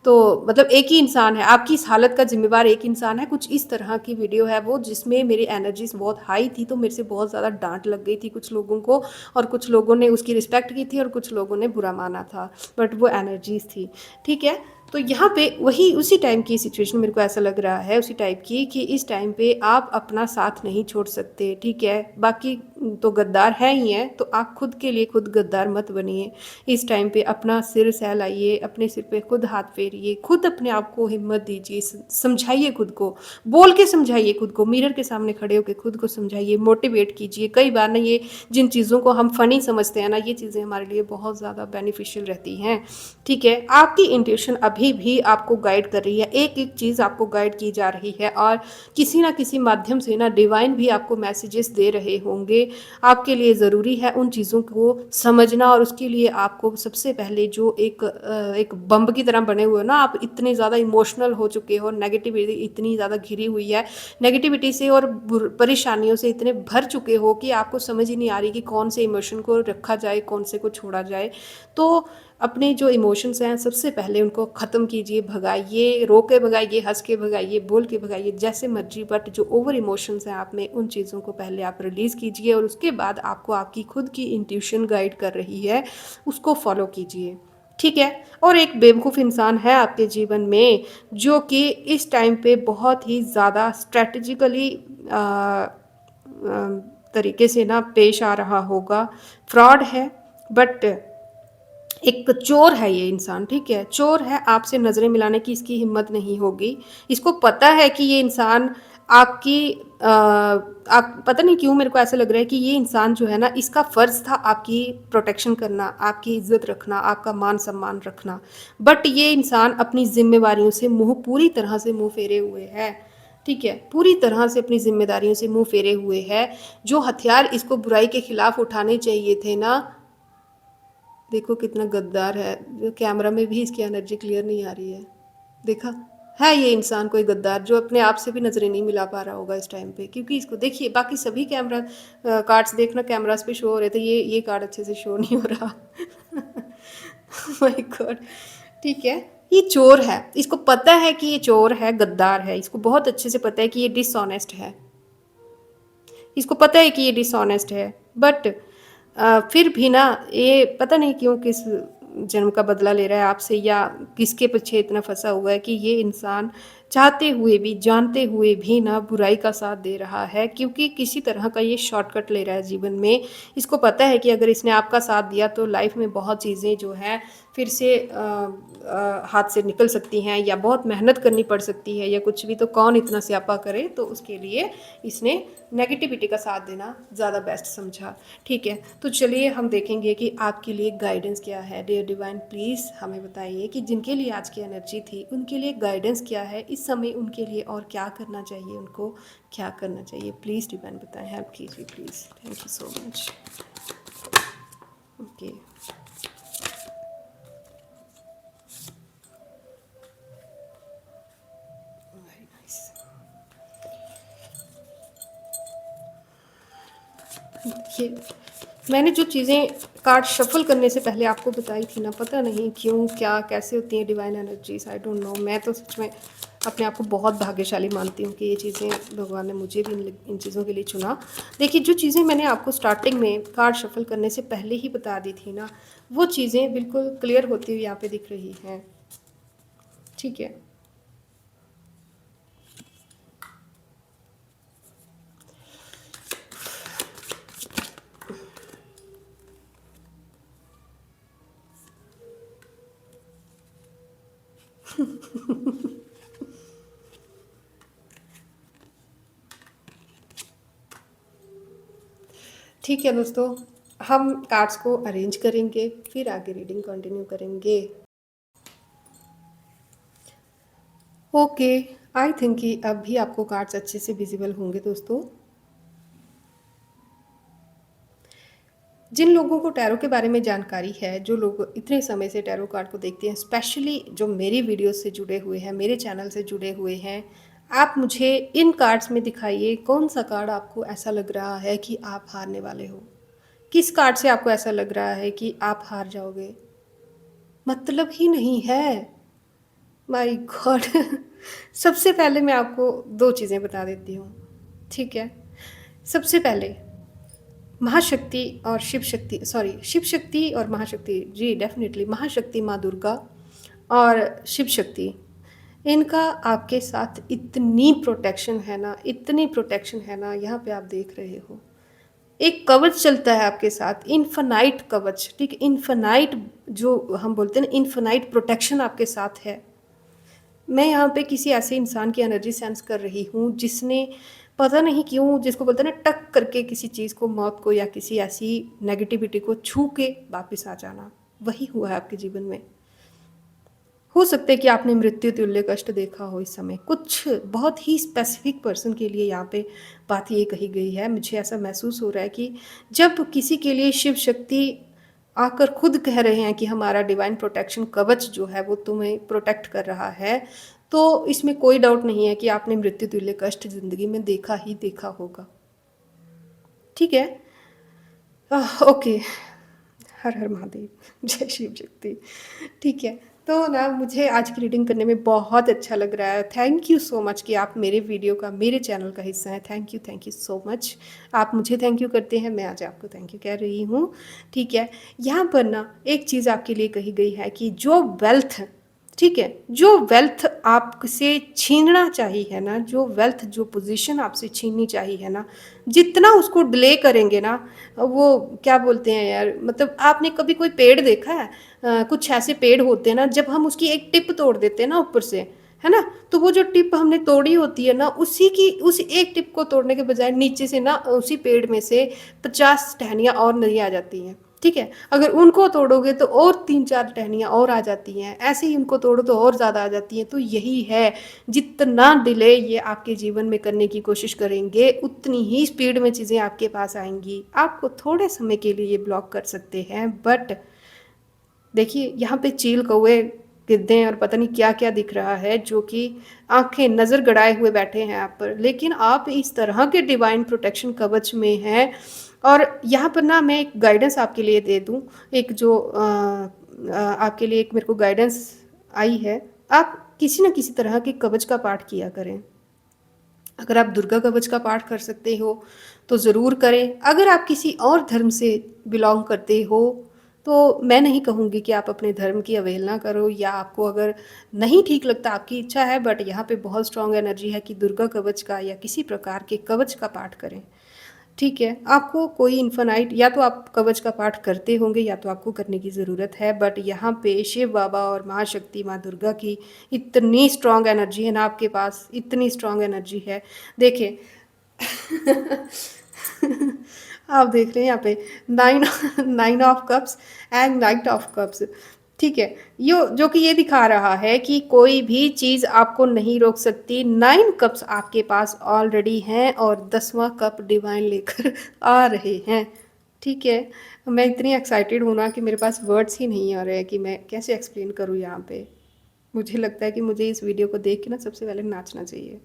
तो मतलब एक ही इंसान है, आपकी इस हालत का ज़िम्मेवार एक इंसान है, कुछ इस तरह की वीडियो है वो, जिसमें मेरी एनर्जीज़ बहुत हाई थी, तो मेरे से बहुत ज़्यादा डाँट लग गई थी कुछ लोगों को, और कुछ लोगों ने उसकी रिस्पेक्ट की थी और कुछ लोगों ने बुरा माना था, बट वो एनर्जीज़ थी, ठीक है? तो यहाँ पे वही उसी टाइम की सिचुएशन मेरे को ऐसा लग रहा है, उसी टाइप की, कि इस टाइम पे आप अपना साथ नहीं छोड़ सकते, ठीक है? बाकी तो गद्दार हैं ही हैं, तो आप खुद के लिए खुद गद्दार मत बनिए। इस टाइम पे अपना सिर सहलाइए, अपने सिर पे खुद हाथ फेरिए, खुद अपने आप को हिम्मत दीजिए, समझाइए खुद को, बोल के समझाइए खुद को, मिरर के सामने खड़े होकर खुद को समझाइए, मोटिवेट कीजिए। कई बार ना ये जिन चीज़ों को हम फ़नी समझते हैं ना, ये चीज़ें हमारे लिए बहुत ज़्यादा बेनिफिशियल रहती हैं, ठीक है? आपकी इंट्यूशन अभी भी आपको गाइड कर रही है, एक-एक चीज़ आपको गाइड की जा रही है, और किसी न किसी माध्यम से ना डिवाइन भी आपको मैसेजेस दे रहे होंगे। आपके लिए ज़रूरी है उन चीज़ों को समझना, और उसके लिए आपको सबसे पहले जो एक बम्ब की तरह बने हुए हो ना, आप इतने ज़्यादा इमोशनल हो चुके हो, नेगेटिविटी इतनी ज़्यादा घिरी हुई है, नेगेटिविटी से और परेशानियों से इतने भर चुके हो कि आपको समझ ही नहीं आ रही कि कौन से इमोशन को रखा जाए, कौन से को छोड़ा जाए। तो अपने जो इमोशंस हैं सबसे पहले उनको ख़त्म कीजिए, भगाइए, रो के भगाइए, हँस के भगाइए, बोल के भगाइए, जैसे मर्जी, बट जो ओवर इमोशंस हैं आप में, उन चीज़ों को पहले आप रिलीज़ कीजिए, और उसके बाद आपको आपकी खुद की इंट्यूशन गाइड कर रही है, उसको फॉलो कीजिए, ठीक है? और एक बेवकूफ़ इंसान है आपके जीवन में जो कि इस टाइम पे बहुत ही ज़्यादा स्ट्रैटेजिकली तरीके से ना पेश आ रहा होगा, फ्रॉड है, बट एक चोर है ये इंसान, ठीक है? चोर है, आपसे नज़रें मिलाने की इसकी हिम्मत नहीं होगी। इसको पता है कि ये इंसान आपकी आप, पता नहीं क्यों मेरे को ऐसा लग रहा है कि ये इंसान जो है ना, इसका फ़र्ज़ था आपकी प्रोटेक्शन करना, आपकी इज़्ज़त रखना, आपका मान-सम्मान रखना। बट ये इंसान अपनी ज़िम्मेवारियों से पूरी तरह से मुँह फेरे हुए है, ठीक है? पूरी तरह से अपनी ज़िम्मेदारियों से मुँह फेरे हुए है। जो हथियार इसको बुराई के खिलाफ़ उठाने चाहिए थे ना, देखो कितना गद्दार है, जो कैमरा में भी इसकी एनर्जी क्लियर नहीं आ रही है, देखा? है ये इंसान कोई गद्दार जो अपने आप से भी नज़रें नहीं मिला पा रहा होगा इस टाइम पे, क्योंकि इसको देखिए, बाकी सभी कैमरा कार्ड्स देखना कैमरास पे शो हो रहे थे, ये कार्ड अच्छे से शो नहीं हो रहा। माय गॉड, ठीक है? ये चोर है, इसको पता है कि ये चोर है, गद्दार है, इसको बहुत अच्छे से पता है कि ये डिसऑनेस्ट है, इसको पता है कि ये डिसऑनेस्ट है, बट फिर भी ना ये पता नहीं क्यों किस जन्म का बदला ले रहा है आपसे, या किसके पीछे इतना फंसा हुआ है कि ये इंसान चाहते हुए भी, जानते हुए भी ना बुराई का साथ दे रहा है, क्योंकि किसी तरह का ये शॉर्टकट ले रहा है जीवन में। इसको पता है कि अगर इसने आपका साथ दिया तो लाइफ में बहुत चीज़ें जो है फिर से हाथ से निकल सकती हैं या बहुत मेहनत करनी पड़ सकती है या कुछ भी, तो कौन इतना स्यापा करे, तो उसके लिए इसने नेगेटिविटी का साथ देना ज़्यादा बेस्ट समझा। ठीक है, तो चलिए हम देखेंगे कि आपके लिए गाइडेंस क्या है। डियर डिवाइन, प्लीज़ हमें बताइए कि जिनके लिए आज की एनर्जी थी उनके लिए गाइडेंस क्या है इस समय, उनके लिए और क्या करना चाहिए, उनको क्या करना चाहिए। प्लीज़ डिवाइन बताएं, हेल्प कीजिए please. Thank you so much. Okay, very nice. ये मैंने जो चीज़ें कार्ड शफल करने से पहले आपको बताई थी ना, पता नहीं क्यों, क्या, कैसे होती हैं divine energies, I don't know. मैं तो सच में अपने आप को बहुत भाग्यशाली मानती हूँ कि ये चीज़ें भगवान ने मुझे भी इन चीज़ों के लिए चुना। देखिए, जो चीज़ें मैंने आपको स्टार्टिंग में कार्ड शफल करने से पहले ही बता दी थी ना, वो चीज़ें बिल्कुल क्लियर होती हुई यहाँ पे दिख रही हैं। ठीक है, ठीक है दोस्तों, हम कार्ड्स को अरेंज करेंगे, फिर आगे रीडिंग कंटिन्यू करेंगे। ओके, आई थिंक कि अब भी आपको कार्ड्स अच्छे से विजिबल होंगे दोस्तों। जिन लोगों को टैरो के बारे में जानकारी है, जो लोग इतने समय से टैरो कार्ड को देखते हैं, स्पेशली जो मेरी वीडियोस से जुड़े हुए हैं, मेरे चैनल से जुड़े हुए हैं, आप मुझे इन कार्ड्स में दिखाइए कौन सा कार्ड आपको ऐसा लग रहा है कि आप हारने वाले हो। किस कार्ड से आपको ऐसा लग रहा है कि आप हार जाओगे? मतलब ही नहीं है। My God. सबसे पहले मैं आपको दो चीज़ें बता देती हूँ। ठीक है, सबसे पहले महाशक्ति और शिव शक्ति, सॉरी, शिव शक्ति और महाशक्ति, जी डेफिनेटली महाशक्ति माँ दुर्गा और शिव शक्ति, इनका आपके साथ इतनी प्रोटेक्शन है ना, इतनी प्रोटेक्शन है ना, यहाँ पे आप देख रहे हो एक कवच चलता है आपके साथ, इन्फेनाइट कवच। ठीक है, इन्फेनाइट जो हम बोलते हैं ना, इन्फेनाइट प्रोटेक्शन आपके साथ है। मैं यहाँ पे किसी ऐसे इंसान की एनर्जी सेंस कर रही हूँ जिसने पता नहीं क्यों, जिसको बोलते हैं ना टक करके किसी चीज़ को, मौत को या किसी ऐसी नेगेटिविटी को छू के वापस आ जाना, वही हुआ है आपके जीवन में। हो सकता है कि आपने मृत्यु तुल्य कष्ट देखा हो इस समय, कुछ बहुत ही स्पेसिफिक पर्सन के लिए यहाँ पे बात ये कही गई है। मुझे ऐसा महसूस हो रहा है कि जब किसी के लिए शिव शक्ति आकर खुद कह रहे हैं कि हमारा डिवाइन प्रोटेक्शन कवच जो है वो तुम्हें प्रोटेक्ट कर रहा है, तो इसमें कोई डाउट नहीं है कि आपने मृत्यु तुल्य कष्ट ज़िंदगी में देखा ही देखा होगा। ठीक है, ओके, हर हर महादेव, जय शिव शक्ति। ठीक है, तो ना मुझे आज की रीडिंग करने में बहुत अच्छा लग रहा है। थैंक यू सो मच कि आप मेरे वीडियो का, मेरे चैनल का हिस्सा हैं। Thank you so much. आप मुझे थैंक यू करते हैं, मैं आज आपको थैंक यू कह रही हूँ। ठीक है, यहाँ पर ना एक चीज़ आपके लिए कही गई है कि जो वेल्थ, ठीक है, जो वेल्थ आपसे छीनना चाहिए ना, जो वेल्थ, जो पोजीशन आपसे छीननी चाहिए ना, जितना उसको डिले करेंगे ना, वो क्या बोलते हैं यार, मतलब आपने कभी कोई पेड़ देखा है? कुछ ऐसे पेड़ होते हैं ना, जब हम उसकी एक टिप तोड़ देते हैं ना ऊपर से, है ना, तो वो जो टिप हमने तोड़ी होती है ना, उसी की, उस एक टिप को तोड़ने के बजाय नीचे से ना उसी पेड़ में से 50 टहनियाँ और नई आ जाती हैं। ठीक है, अगर उनको तोड़ोगे तो और 3-4 टहनियाँ और आ जाती हैं, ऐसे ही उनको तोड़ो तो और ज़्यादा आ जाती हैं। तो यही है, जितना डिले ये आपके जीवन में करने की कोशिश करेंगे, उतनी ही स्पीड में चीज़ें आपके पास आएंगी। आपको थोड़े समय के लिए ये ब्लॉक कर सकते हैं, बट देखिए यहाँ पे चील, कौवे, गिद्धे और पता नहीं क्या क्या दिख रहा है, जो कि आंखें नज़र गड़ाए हुए बैठे हैं आप पर, लेकिन आप इस तरह के डिवाइन प्रोटेक्शन कवच में हैं। और यहाँ पर ना मैं एक गाइडेंस आपके लिए दे दूँ, एक जो आपके लिए एक मेरे को गाइडेंस आई है। आप किसी न किसी तरह के कवच का पाठ किया करें। अगर आप दुर्गा कवच का पाठ कर सकते हो तो ज़रूर करें। अगर आप किसी और धर्म से बिलोंग करते हो तो मैं नहीं कहूँगी कि आप अपने धर्म की अवहेलना करो, या आपको अगर नहीं ठीक लगता, आपकी इच्छा है, बट यहाँ पे बहुत स्ट्रॉन्ग एनर्जी है कि दुर्गा कवच का या किसी प्रकार के कवच का पाठ करें। ठीक है, आपको कोई इन्फिनाइट या तो आप कवच का पाठ करते होंगे या तो आपको करने की ज़रूरत है, बट यहाँ पे शिव बाबा और महाशक्ति माँ दुर्गा की इतनी स्ट्रॉन्ग एनर्जी है ना आपके पास, इतनी स्ट्रॉन्ग एनर्जी है। देखिए आप देख रहे हैं यहाँ पे nine nine of cups and night of cups. ठीक है, यो जो कि ये दिखा रहा है कि कोई भी चीज़ आपको नहीं रोक सकती। 9 कप्स आपके पास ऑलरेडी हैं और 10वां कप डिवाइन लेकर आ रहे हैं। ठीक है, मैं इतनी एक्साइटेड हूँ ना कि मेरे पास वर्ड्स ही नहीं आ रहे हैं कि मैं कैसे एक्सप्लेन करूँ यहाँ पे। मुझे लगता है कि मुझे इस वीडियो को देख के ना सबसे पहले नाचना चाहिए।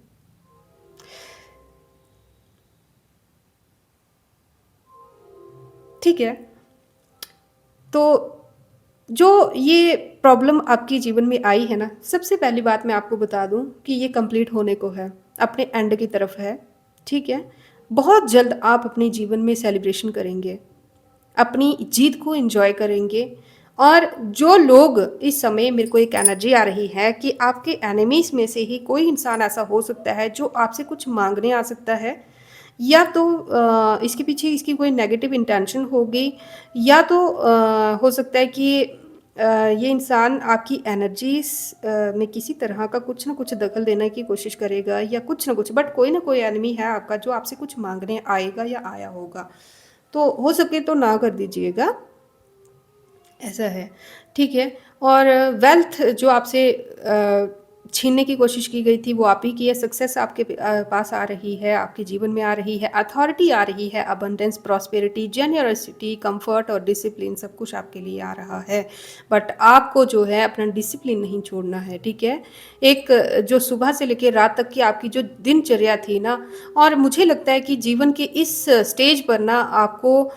ठीक है, तो जो ये प्रॉब्लम आपके जीवन में आई है ना, सबसे पहली बात मैं आपको बता दूँ कि ये कंप्लीट होने को है, अपने एंड की तरफ है, ठीक है? बहुत जल्द आप अपने जीवन में सेलिब्रेशन करेंगे, अपनी जीत को एन्जॉय करेंगे और जो लोग इस समय मेरे को एक एनर्जी आ रही है कि आपके एनिमीज़ में से ही कोई इंसान ऐसा हो सकता है जो आपसे कुछ माँगने आ सकता है या तो इसके पीछे इसकी कोई नेगेटिव इंटेंशन होगी या तो हो सकता है कि ये इंसान आपकी एनर्जीज़ में किसी तरह का कुछ ना कुछ दखल देने की कोशिश करेगा या कुछ ना कुछ, बट कोई ना कोई एनिमी है आपका जो आपसे कुछ माँगने आएगा या आया होगा। तो हो सके तो ना कर दीजिएगा, ऐसा है, ठीक है? और वेल्थ जो आपसे छीनने की कोशिश की गई थी वो आप ही की है, सक्सेस आपके पास आ रही है, आपके जीवन में आ रही है, अथॉरिटी आ रही है, अबंडेंस, प्रॉस्पेरिटी, जेनरसिटी, कम्फर्ट और डिसिप्लिन सब कुछ आपके लिए आ रहा है। बट आपको जो है अपना डिसिप्लिन नहीं छोड़ना है, ठीक है? एक जो सुबह से लेके रात तक की आपकी जो दिनचर्या थी ना, और मुझे लगता है कि जीवन के इस स्टेज पर ना आपको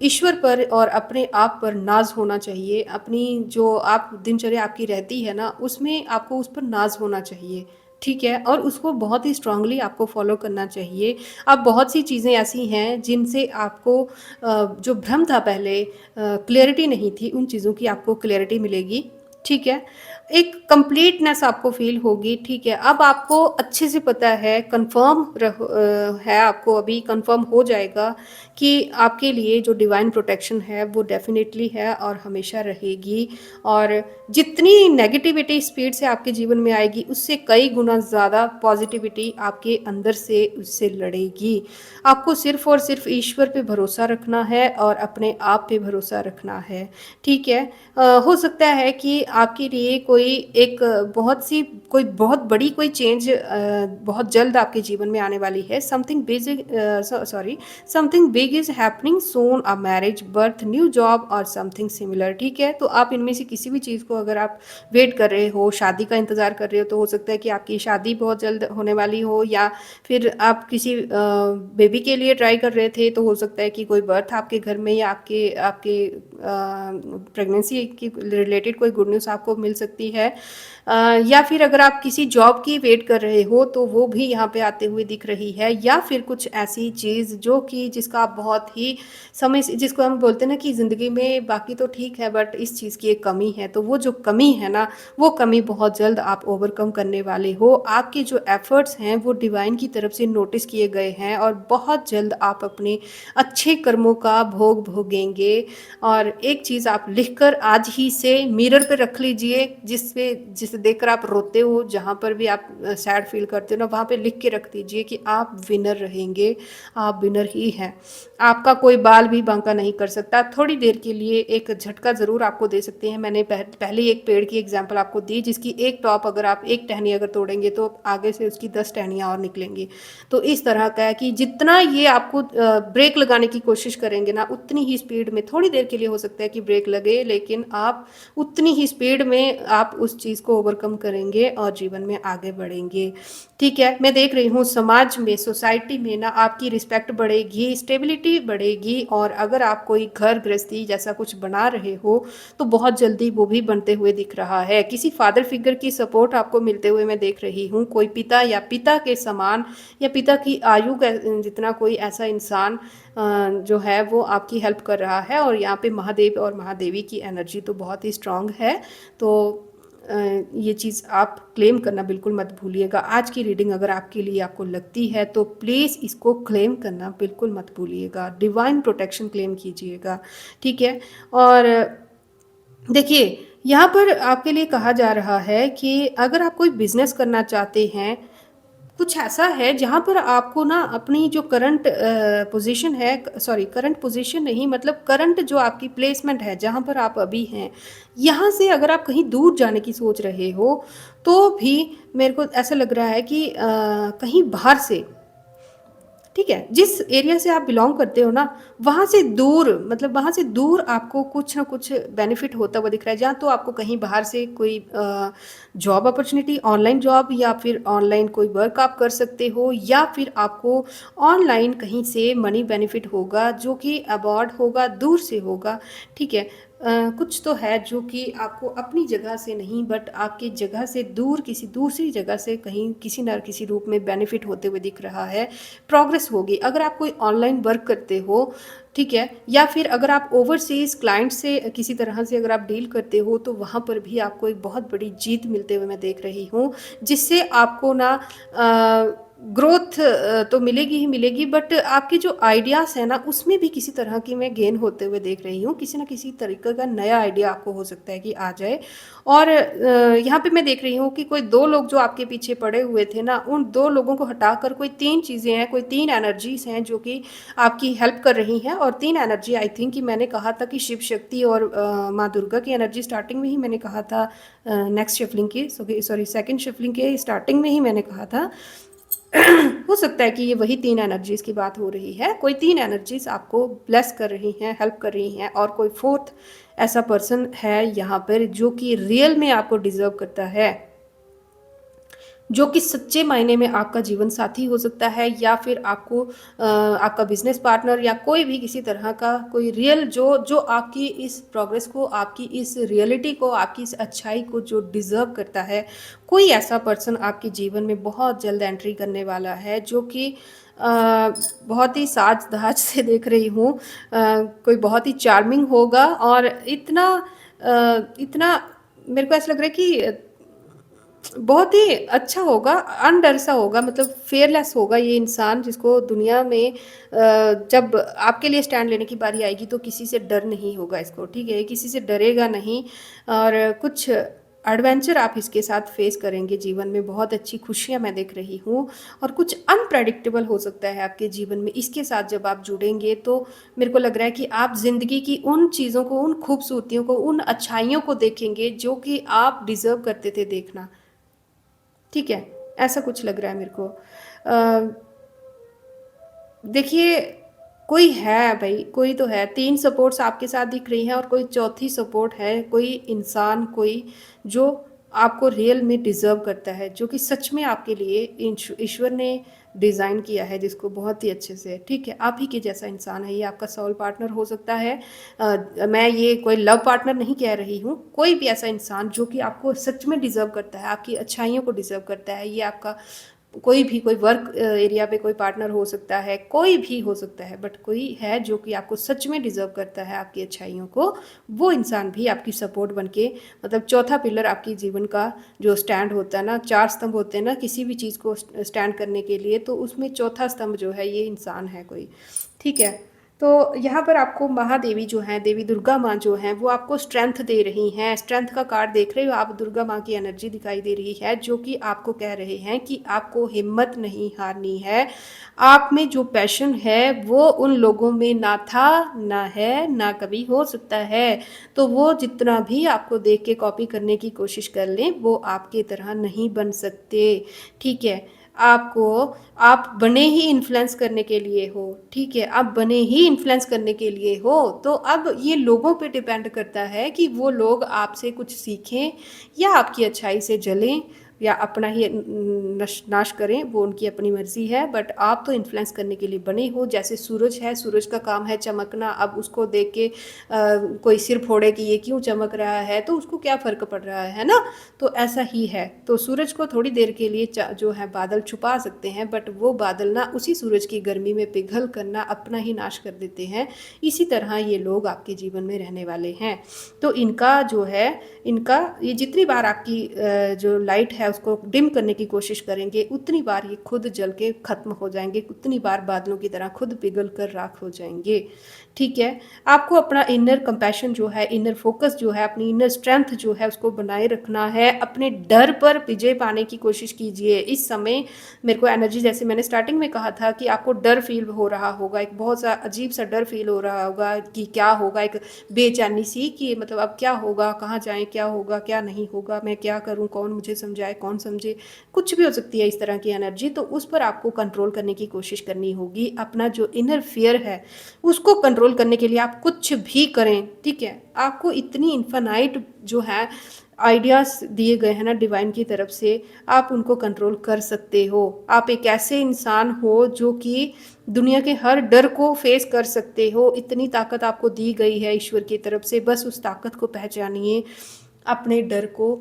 ईश्वर पर और अपने आप पर नाज़ होना चाहिए। अपनी जो आप दिनचर्या आपकी रहती है ना, उसमें आपको उस पर नाज़ होना चाहिए, ठीक है? और उसको बहुत ही स्ट्रॉन्गली आपको फ़ॉलो करना चाहिए। अब बहुत सी चीज़ें ऐसी हैं जिनसे आपको जो भ्रम था पहले, क्लैरिटी नहीं थी, उन चीज़ों की आपको क्लैरिटी मिलेगी, ठीक है? एक कंप्लीटनेस आपको फ़ील होगी, ठीक है? अब आपको अच्छे से पता है, कन्फर्म है, आपको अभी कन्फर्म हो जाएगा कि आपके लिए जो डिवाइन प्रोटेक्शन है वो डेफ़िनेटली है और हमेशा रहेगी। और जितनी नेगेटिविटी स्पीड से आपके जीवन में आएगी उससे कई गुना ज़्यादा पॉजिटिविटी आपके अंदर से उससे लड़ेगी। आपको सिर्फ़ और सिर्फ़ ईश्वर पे भरोसा रखना है और अपने आप पे भरोसा रखना है, ठीक है? हो सकता है कि आपके लिए कोई एक कोई बहुत बड़ी कोई चेंज बहुत जल्द आपके जीवन में आने वाली है। Something big is happening soon, a marriage, birth, new job और समथिंग सिमिलर, ठीक है? तो आप इनमें से किसी भी चीज़ को अगर आप वेट कर रहे हो, शादी का इंतज़ार कर रहे हो, तो हो सकता है कि आपकी शादी बहुत जल्द होने वाली हो, या फिर आप किसी बेबी के लिए ट्राई कर रहे थे, तो हो सकता है कि कोई बर्थ आपके घर में या आपके आपके प्रेगनेंसी की रिलेटेड कोई गुड न्यूज़ आपको मिल सकती है। या फिर अगर आप किसी जॉब की वेट कर रहे हो तो वो भी यहाँ पे आते हुए दिख रही है, या फिर कुछ ऐसी चीज़ जो कि जिसका आप बहुत ही समय से, जिसको हम बोलते हैं ना कि ज़िंदगी में बाकी तो ठीक है बट इस चीज़ की एक कमी है, तो वो जो कमी है ना, वो कमी बहुत जल्द आप ओवरकम करने वाले हो। आपके जो एफर्ट्स हैं वो डिवाइन की तरफ से नोटिस किए गए हैं और बहुत जल्द आप अपने अच्छे कर्मों का भोग भोगेंगे। और एक चीज़ आप लिखकर आज ही से मिरर पे रख लीजिए, जिसे देखकर आप रोते हो, जहाँ पर भी आप सैड फील करते हो ना, वहाँ पे लिख के रख दीजिए कि आप विनर रहेंगे, आप विनर ही हैं। आपका कोई बाल भी बांका नहीं कर सकता। थोड़ी देर के लिए एक झटका ज़रूर आपको दे सकते हैं। मैंने पहले एक पेड़ की एग्जांपल आपको दी, जिसकी एक टॉप अगर आप एक टहनी अगर तोड़ेंगे तो आगे से उसकी 10 टहनियाँ और निकलेंगी। तो इस तरह का है कि जितना ये आपको ब्रेक लगाने की कोशिश करेंगे ना, उतनी ही स्पीड में, थोड़ी देर के लिए हो सकता है कि ब्रेक लगे, लेकिन आप उतनी ही स्पीड में आप उस चीज़ को ओवरकम करेंगे और जीवन में आगे बढ़ेंगे, ठीक है? मैं देख रही हूँ समाज में, सोसाइटी में ना आपकी रिस्पेक्ट बढ़ेगी, स्टेबिलिटी बढ़ेगी, और अगर आप कोई घर गृहस्थी जैसा कुछ बना रहे हो तो बहुत जल्दी वो भी बनते हुए दिख रहा है। किसी फादर फिगर की सपोर्ट आपको मिलते हुए मैं देख रही हूँ। कोई पिता या पिता के समान या पिता की आयु का जितना कोई ऐसा इंसान जो है वो आपकी हेल्प कर रहा है। और यहाँ पे महादेव और महादेवी की एनर्जी तो बहुत ही स्ट्रांग है। तो ये चीज़ आप क्लेम करना बिल्कुल मत भूलिएगा। आज की रीडिंग अगर आपके लिए आपको लगती है तो प्लीज़ इसको क्लेम करना बिल्कुल मत भूलिएगा, डिवाइन प्रोटेक्शन क्लेम कीजिएगा, ठीक है? और देखिए, यहाँ पर आपके लिए कहा जा रहा है कि अगर आप कोई बिज़नेस करना चाहते हैं, कुछ ऐसा है जहाँ पर आपको ना अपनी जो करंट पोजीशन है, सॉरी करंट पोजीशन नहीं, मतलब करंट जो आपकी प्लेसमेंट है जहाँ पर आप अभी हैं, यहाँ से अगर आप कहीं दूर जाने की सोच रहे हो तो भी मेरे को ऐसा लग रहा है कि कहीं बाहर से, ठीक है, जिस एरिया से आप बिलोंग करते हो ना, वहाँ से दूर, मतलब वहाँ से दूर आपको कुछ ना कुछ बेनिफिट होता हुआ दिख रहा है। जहाँ तो आपको कहीं बाहर से कोई जॉब अपॉर्चुनिटी, ऑनलाइन जॉब या फिर ऑनलाइन कोई वर्क आप कर सकते हो, या फिर आपको ऑनलाइन कहीं से मनी बेनिफिट होगा जो कि अब्रॉड होगा, दूर से होगा, ठीक है। कुछ तो है जो कि आपको अपनी जगह से नहीं, बट आपकी जगह से दूर किसी दूसरी जगह से कहीं किसी न किसी रूप में बेनिफिट होते हुए दिख रहा है, प्रोग्रेस होगी। अगर आप कोई ऑनलाइन वर्क करते हो, ठीक है, या फिर अगर आप ओवरसीज़ क्लाइंट से किसी तरह से अगर आप डील करते हो तो वहाँ पर भी आपको एक बहुत बड़ी जीत मिलते हुए मैं देख रही हूँ, जिससे आपको ना ग्रोथ तो मिलेगी ही मिलेगी, बट आपके जो आइडियाज़ हैं ना उसमें भी किसी तरह की मैं गेन होते हुए देख रही हूँ। किसी न किसी तरीके का नया आइडिया आपको हो सकता है कि आ जाए। और यहाँ पे मैं देख रही हूँ कि कोई 2 लोग जो आपके पीछे पड़े हुए थे ना, उन 2 लोगों को हटाकर कोई 3 चीज़ें हैं, कोई 3 एनर्जीज़ हैं जो कि आपकी हेल्प कर रही हैं। और 3 एनर्जी आई थिंक कि मैंने कहा था कि शिव शक्ति और माँ दुर्गा की एनर्जी स्टार्टिंग में ही मैंने कहा था, नेक्स्ट शिफ्लिंग की, सॉरी सेकंड शिफ्लिंग के स्टार्टिंग में ही मैंने कहा था। हो सकता है कि ये वही 3 एनर्जीज़ की बात हो रही है। कोई 3 एनर्जीज़ आपको ब्लेस कर रही हैं, हेल्प कर रही हैं, और कोई 4th ऐसा पर्सन है यहाँ पर जो कि रियल में आपको डिज़र्व करता है, जो कि सच्चे मायने में आपका जीवन साथी हो सकता है, या फिर आपको आपका बिजनेस पार्टनर, या कोई भी किसी तरह का कोई रियल जो जो आपकी इस प्रोग्रेस को, आपकी इस रियलिटी को, आपकी इस अच्छाई को जो डिज़र्व करता है, कोई ऐसा पर्सन आपके जीवन में बहुत जल्द एंट्री करने वाला है, जो कि बहुत ही साज-धाज से देख रही हूँ, कोई बहुत ही चार्मिंग होगा, और इतना मेरे को ऐसा लग रहा है कि बहुत ही अच्छा होगा, अनडर सा होगा, मतलब फ़ियरलेस होगा ये इंसान, जिसको दुनिया में जब आपके लिए स्टैंड लेने की बारी आएगी तो किसी से डर नहीं होगा इसको, ठीक है? किसी से डरेगा नहीं, और कुछ एडवेंचर आप इसके साथ फेस करेंगे जीवन में, बहुत अच्छी खुशियाँ मैं देख रही हूँ, और कुछ अनप्रेडिक्टेबल हो सकता है आपके जीवन में। इसके साथ जब आप जुड़ेंगे तो मेरे को लग रहा है कि आप ज़िंदगी की उन चीज़ों को, उन खूबसूरतियों को, उन अच्छाइयों को देखेंगे जो कि आप डिज़र्व करते थे देखना। ठीक है, ऐसा कुछ लग रहा है मेरे को। देखिए, कोई है भई, कोई तो है, 3 सपोर्ट्स आपके साथ दिख रही हैं, और कोई चौथी सपोर्ट है, कोई इंसान, कोई जो आपको रियल में डिज़र्व करता है, जो कि सच में आपके लिए ईश्वर ने डिज़ाइन किया है, जिसको बहुत ही अच्छे से, ठीक है? आप ही के जैसा इंसान है, ये आपका सोल पार्टनर हो सकता है। मैं ये कोई लव पार्टनर नहीं कह रही हूँ, कोई भी ऐसा इंसान जो कि आपको सच में डिज़र्व करता है, आपकी अच्छाइयों को डिज़र्व करता है, ये आपका कोई भी, कोई वर्क एरिया पे कोई पार्टनर हो सकता है, कोई भी हो सकता है, बट कोई है जो कि आपको सच में डिज़र्व करता है आपकी अच्छाइयों को, वो इंसान भी आपकी सपोर्ट बन के, मतलब चौथा पिलर आपकी जीवन का जो स्टैंड होता है ना, 4 स्तंभ होते हैं ना किसी भी चीज़ को स्टैंड करने के लिए, तो उसमें चौथा स्तंभ जो है ये इंसान है कोई, ठीक है? तो यहाँ पर आपको महादेवी जो हैं, देवी दुर्गा माँ जो हैं, वो आपको स्ट्रेंथ दे रही हैं। स्ट्रेंथ का कार्ड देख रहे हो आप, दुर्गा माँ की एनर्जी दिखाई दे रही है, जो कि आपको कह रहे हैं कि आपको हिम्मत नहीं हारनी है। आप में जो पैशन है वो उन लोगों में ना था, ना है, ना कभी हो सकता है। तो वो जितना भी आपको देख के कॉपी करने की कोशिश कर लें, वो आपके तरह नहीं बन सकते, ठीक है? आपको, आप बने ही इन्फ्लुएंस करने के लिए हो, ठीक है? आप बने ही इन्फ्लुएंस करने के लिए हो, तो अब ये लोगों पे डिपेंड करता है कि वो लोग आपसे कुछ सीखें या आपकी अच्छाई से जलें, या अपना ही नाश करें, वो उनकी अपनी मर्ज़ी है। बट आप तो इन्फ्लुएंस करने के लिए बने हो। जैसे सूरज है, सूरज का काम है चमकना। अब उसको देख के कोई सिर फोड़े कि ये क्यों चमक रहा है, तो उसको क्या फ़र्क पड़ रहा है ना। तो ऐसा ही है। तो सूरज को थोड़ी देर के लिए जो है बादल छुपा सकते हैं, बट वो बादल ना उसी सूरज की गर्मी में पिघल करना अपना ही नाश कर देते हैं। इसी तरह ये लोग आपके जीवन में रहने वाले हैं। तो इनका जो है, इनका ये जितनी बार आपकी जो लाइट है उसको डिम करने की कोशिश करेंगे, उतनी बार ये खुद जल के ख़त्म हो जाएंगे, उतनी बार बादलों की तरह खुद पिघल कर राख हो जाएंगे। ठीक है। आपको अपना इनर कंपैशन जो है, इनर फोकस जो है, अपनी इनर स्ट्रेंथ जो है उसको बनाए रखना है। अपने डर पर विजय पाने की कोशिश कीजिए। इस समय मेरे को एनर्जी, जैसे मैंने स्टार्टिंग में कहा था कि आपको डर फील हो रहा होगा, एक बहुत सा अजीब सा डर फील हो रहा होगा कि क्या होगा, एक बेचैनी सी कि मतलब अब क्या होगा, कहाँ जाएं, क्या होगा, क्या नहीं होगा, मैं क्या करूँ, कौन मुझे समझाए, कौन समझे, कुछ भी हो सकती है इस तरह की एनर्जी। तो उस पर आपको कंट्रोल करने की कोशिश करनी होगी। अपना जो इनर फियर है उसको कंट्रोल करने के लिए आप कुछ भी करें। ठीक है। आपको इतनी इन्फानाइट जो है आइडियाज़ दिए गए हैं ना डिवाइन की तरफ से, आप उनको कंट्रोल कर सकते हो। आप एक ऐसे इंसान हो जो कि दुनिया के हर डर को फेस कर सकते हो। इतनी ताकत आपको दी गई है ईश्वर की तरफ से। बस उस ताकत को पहचानिए, अपने डर को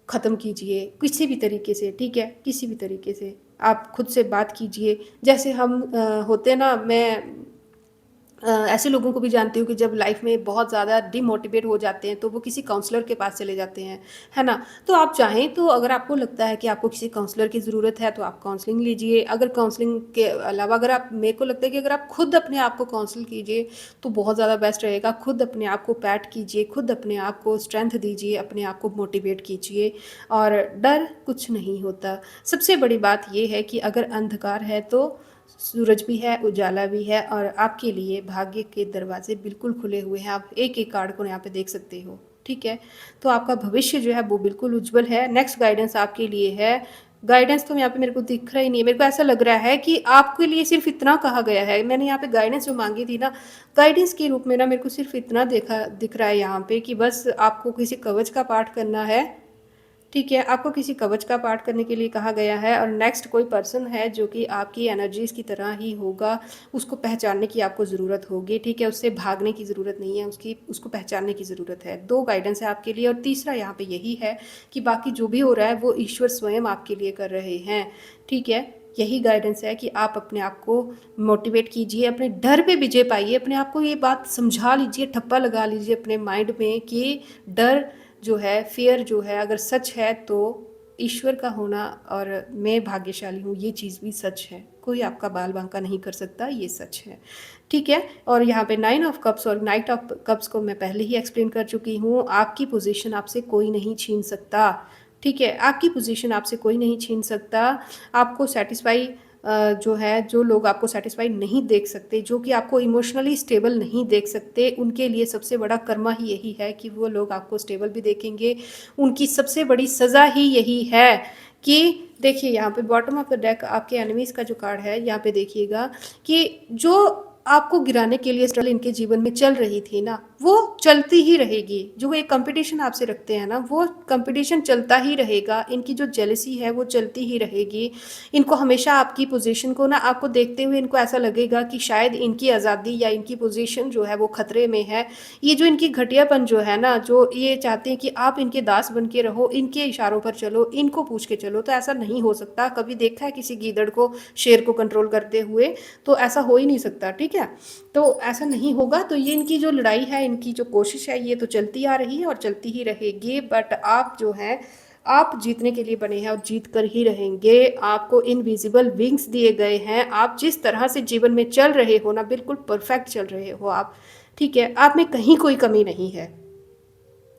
ख़त्म कीजिए किसी भी तरीके से। ठीक है। किसी भी तरीके से आप खुद से बात कीजिए। जैसे हम होते ना, मैं ऐसे लोगों को भी जानती हूँ कि जब लाइफ में बहुत ज़्यादा डिमोटिवेट हो जाते हैं तो वो किसी काउंसलर के पास चले जाते हैं, है ना। तो आप चाहें तो अगर आपको लगता है कि आपको किसी काउंसलर की ज़रूरत है तो आप काउंसलिंग लीजिए। अगर काउंसलिंग के अलावा अगर आप, मेरे को लगता है कि अगर आप खुद अपने आप को काउंसिल कीजिए तो बहुत ज़्यादा बेस्ट रहेगा। खुद अपने आप को पैट कीजिए, खुद अपने आप को स्ट्रेंथ दीजिए, अपने आप को मोटिवेट कीजिए। और डर कुछ नहीं होता। सबसे बड़ी बात यह है कि अगर अंधकार है तो सूरज भी है, उजाला भी है, और आपके लिए भाग्य के दरवाजे बिल्कुल खुले हुए हैं। आप एक एक कार्ड को यहाँ पे देख सकते हो। ठीक है। तो आपका भविष्य जो है वो बिल्कुल उज्जवल है। नेक्स्ट गाइडेंस आपके लिए है। गाइडेंस तो यहाँ पे मेरे को दिख रहा ही नहीं है। मेरे को ऐसा लग रहा है कि आपके लिए सिर्फ इतना कहा गया है। मैंने यहाँ पे गाइडेंस जो मांगी थी ना, गाइडेंस के रूप में ना मेरे को सिर्फ इतना दिख रहा है यहाँ पे कि बस आपको किसी कवच का पाठ करना है। ठीक है। आपको किसी कवच का पाठ करने के लिए कहा गया है। और नेक्स्ट कोई पर्सन है जो कि आपकी एनर्जीज की तरह ही होगा, उसको पहचानने की आपको ज़रूरत होगी। ठीक है। उससे भागने की ज़रूरत नहीं है, उसको पहचानने की ज़रूरत है। दो गाइडेंस है आपके लिए। और तीसरा यहाँ पे यही है कि बाकी जो भी हो रहा है वो ईश्वर स्वयं आपके लिए कर रहे हैं। ठीक है। यही गाइडेंस है कि आप अपने आप को मोटिवेट कीजिए, अपने डर पे विजय पाइए। अपने आप को ये बात समझा लीजिए, ठप्पा लगा लीजिए अपने माइंड में कि डर जो है, फियर जो है, अगर सच है तो ईश्वर का होना और मैं भाग्यशाली हूँ, ये चीज़ भी सच है। कोई आपका बाल बांका नहीं कर सकता, ये सच है। ठीक है। और यहाँ पे 9 ऑफ कप्स और नाइट ऑफ कप्स को मैं पहले ही एक्सप्लेन कर चुकी हूँ। आपकी पोजीशन आपसे कोई नहीं छीन सकता। ठीक है। आपकी पोजीशन आपसे कोई नहीं छीन सकता। आपको सेटिस्फाई जो है, जो लोग आपको सेटिस्फाई नहीं देख सकते, जो कि आपको इमोशनली स्टेबल नहीं देख सकते, उनके लिए सबसे बड़ा कर्मा ही यही है कि वो लोग आपको स्टेबल भी देखेंगे। उनकी सबसे बड़ी सज़ा ही यही है कि देखिए यहाँ पे बॉटम ऑफ द डेक आपके एनिमीज़ का जो कार्ड है, यहाँ पे देखिएगा कि जो आपको गिराने के लिए स्ट्रगल इनके जीवन में चल रही थी ना, वो चलती ही रहेगी। जो एक कंपटीशन आपसे रखते हैं ना, वो कंपटीशन चलता ही रहेगा। इनकी जो जेलसी है वो चलती ही रहेगी। इनको हमेशा आपकी पोजीशन को ना, आपको देखते हुए इनको ऐसा लगेगा कि शायद इनकी आज़ादी या इनकी पोजीशन जो है वो खतरे में है। ये जो इनकी घटियापन जो है ना, जो ये चाहते हैं कि आप इनके दास बन के रहो, इनके इशारों पर चलो, इनको पूछ के चलो, तो ऐसा नहीं हो सकता। कभी देखा है किसी गीदड़ को शेर को कंट्रोल करते हुए? तो ऐसा हो ही नहीं सकता। ठीक है। तो ऐसा नहीं होगा। तो ये इनकी जो लड़ाई है, इनकी जो कोशिश है, ये तो चलती आ रही है और चलती ही रहेगी। बट आप जो है, आप जीतने के लिए बने हैं और जीत कर ही रहेंगे। आपको इनविजिबल विंग्स दिए गए हैं। आप जिस तरह से जीवन में चल रहे हो ना, बिल्कुल परफेक्ट चल रहे हो आप। ठीक है। आप में कहीं कोई कमी नहीं है।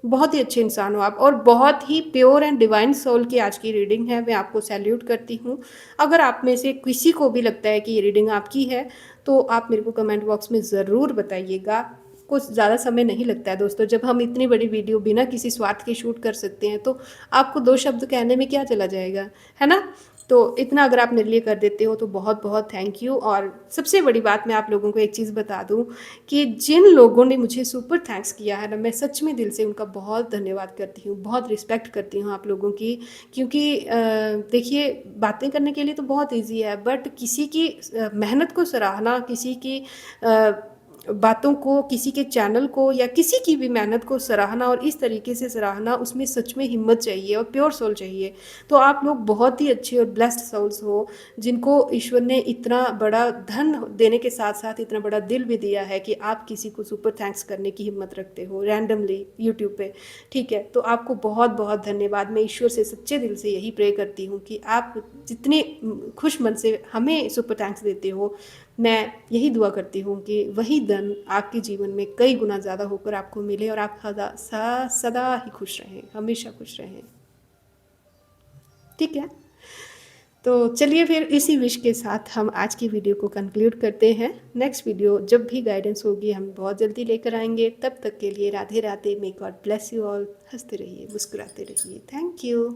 बहुत ही अच्छे इंसान हो आप, और बहुत ही प्योर एंड डिवाइन सोल की आज की रीडिंग है। मैं आपको सैल्यूट करती हूँ। अगर आप में से किसी को भी लगता है कि ये रीडिंग आपकी है तो आप मेरे को कमेंट बॉक्स में ज़रूर बताइएगा। कुछ ज़्यादा समय नहीं लगता है दोस्तों। जब हम इतनी बड़ी वीडियो बिना किसी स्वार्थ के शूट कर सकते हैं तो आपको दो शब्द कहने में क्या चला जाएगा, है ना। तो इतना अगर आप मेरे लिए कर देते हो तो बहुत-बहुत थैंक यू। और सबसे बड़ी बात मैं आप लोगों को एक चीज़ बता दूँ कि जिन लोगों ने मुझे सुपर थैंक्स किया है ना, मैं सच में दिल से उनका बहुत धन्यवाद करती हूँ, बहुत रिस्पेक्ट करती हूँ आप लोगों की। क्योंकि देखिए, बातें करने के लिए तो बहुत ईज़ी है, बट किसी की मेहनत को सराहना, किसी की बातों को, किसी के चैनल को या किसी की भी मेहनत को सराहना और इस तरीके से सराहना, उसमें सच में हिम्मत चाहिए और प्योर सोल चाहिए। तो आप लोग बहुत ही अच्छे और ब्लेस्ड सोल्स हो, जिनको ईश्वर ने इतना बड़ा धन देने के साथ-साथ इतना बड़ा दिल भी दिया है कि आप किसी को सुपर थैंक्स करने की हिम्मत रखते हो रैंडमली यूट्यूब पे, ठीक है? तो आपको बहुत-बहुत धन्यवाद। मैं ईश्वर से सच्चे दिल से यही प्रे करती हूँ कि आप जितने खुश मन से हमें सुपर थैंक्स देते हो, मैं यही दुआ करती हूँ कि वही धन आपके जीवन में कई गुना ज़्यादा होकर आपको मिले और आप सदा ही खुश रहें, हमेशा खुश रहें। ठीक है? तो चलिए फिर इसी विश के साथ हम आज की वीडियो को कंक्लूड करते हैं। नेक्स्ट वीडियो जब भी गाइडेंस होगी हम बहुत जल्दी लेकर आएँगे। तब तक के लिए Radhe Radhe, may God bless you all. हँसते रहिए, मुस्कुराते रहिए। Thank you.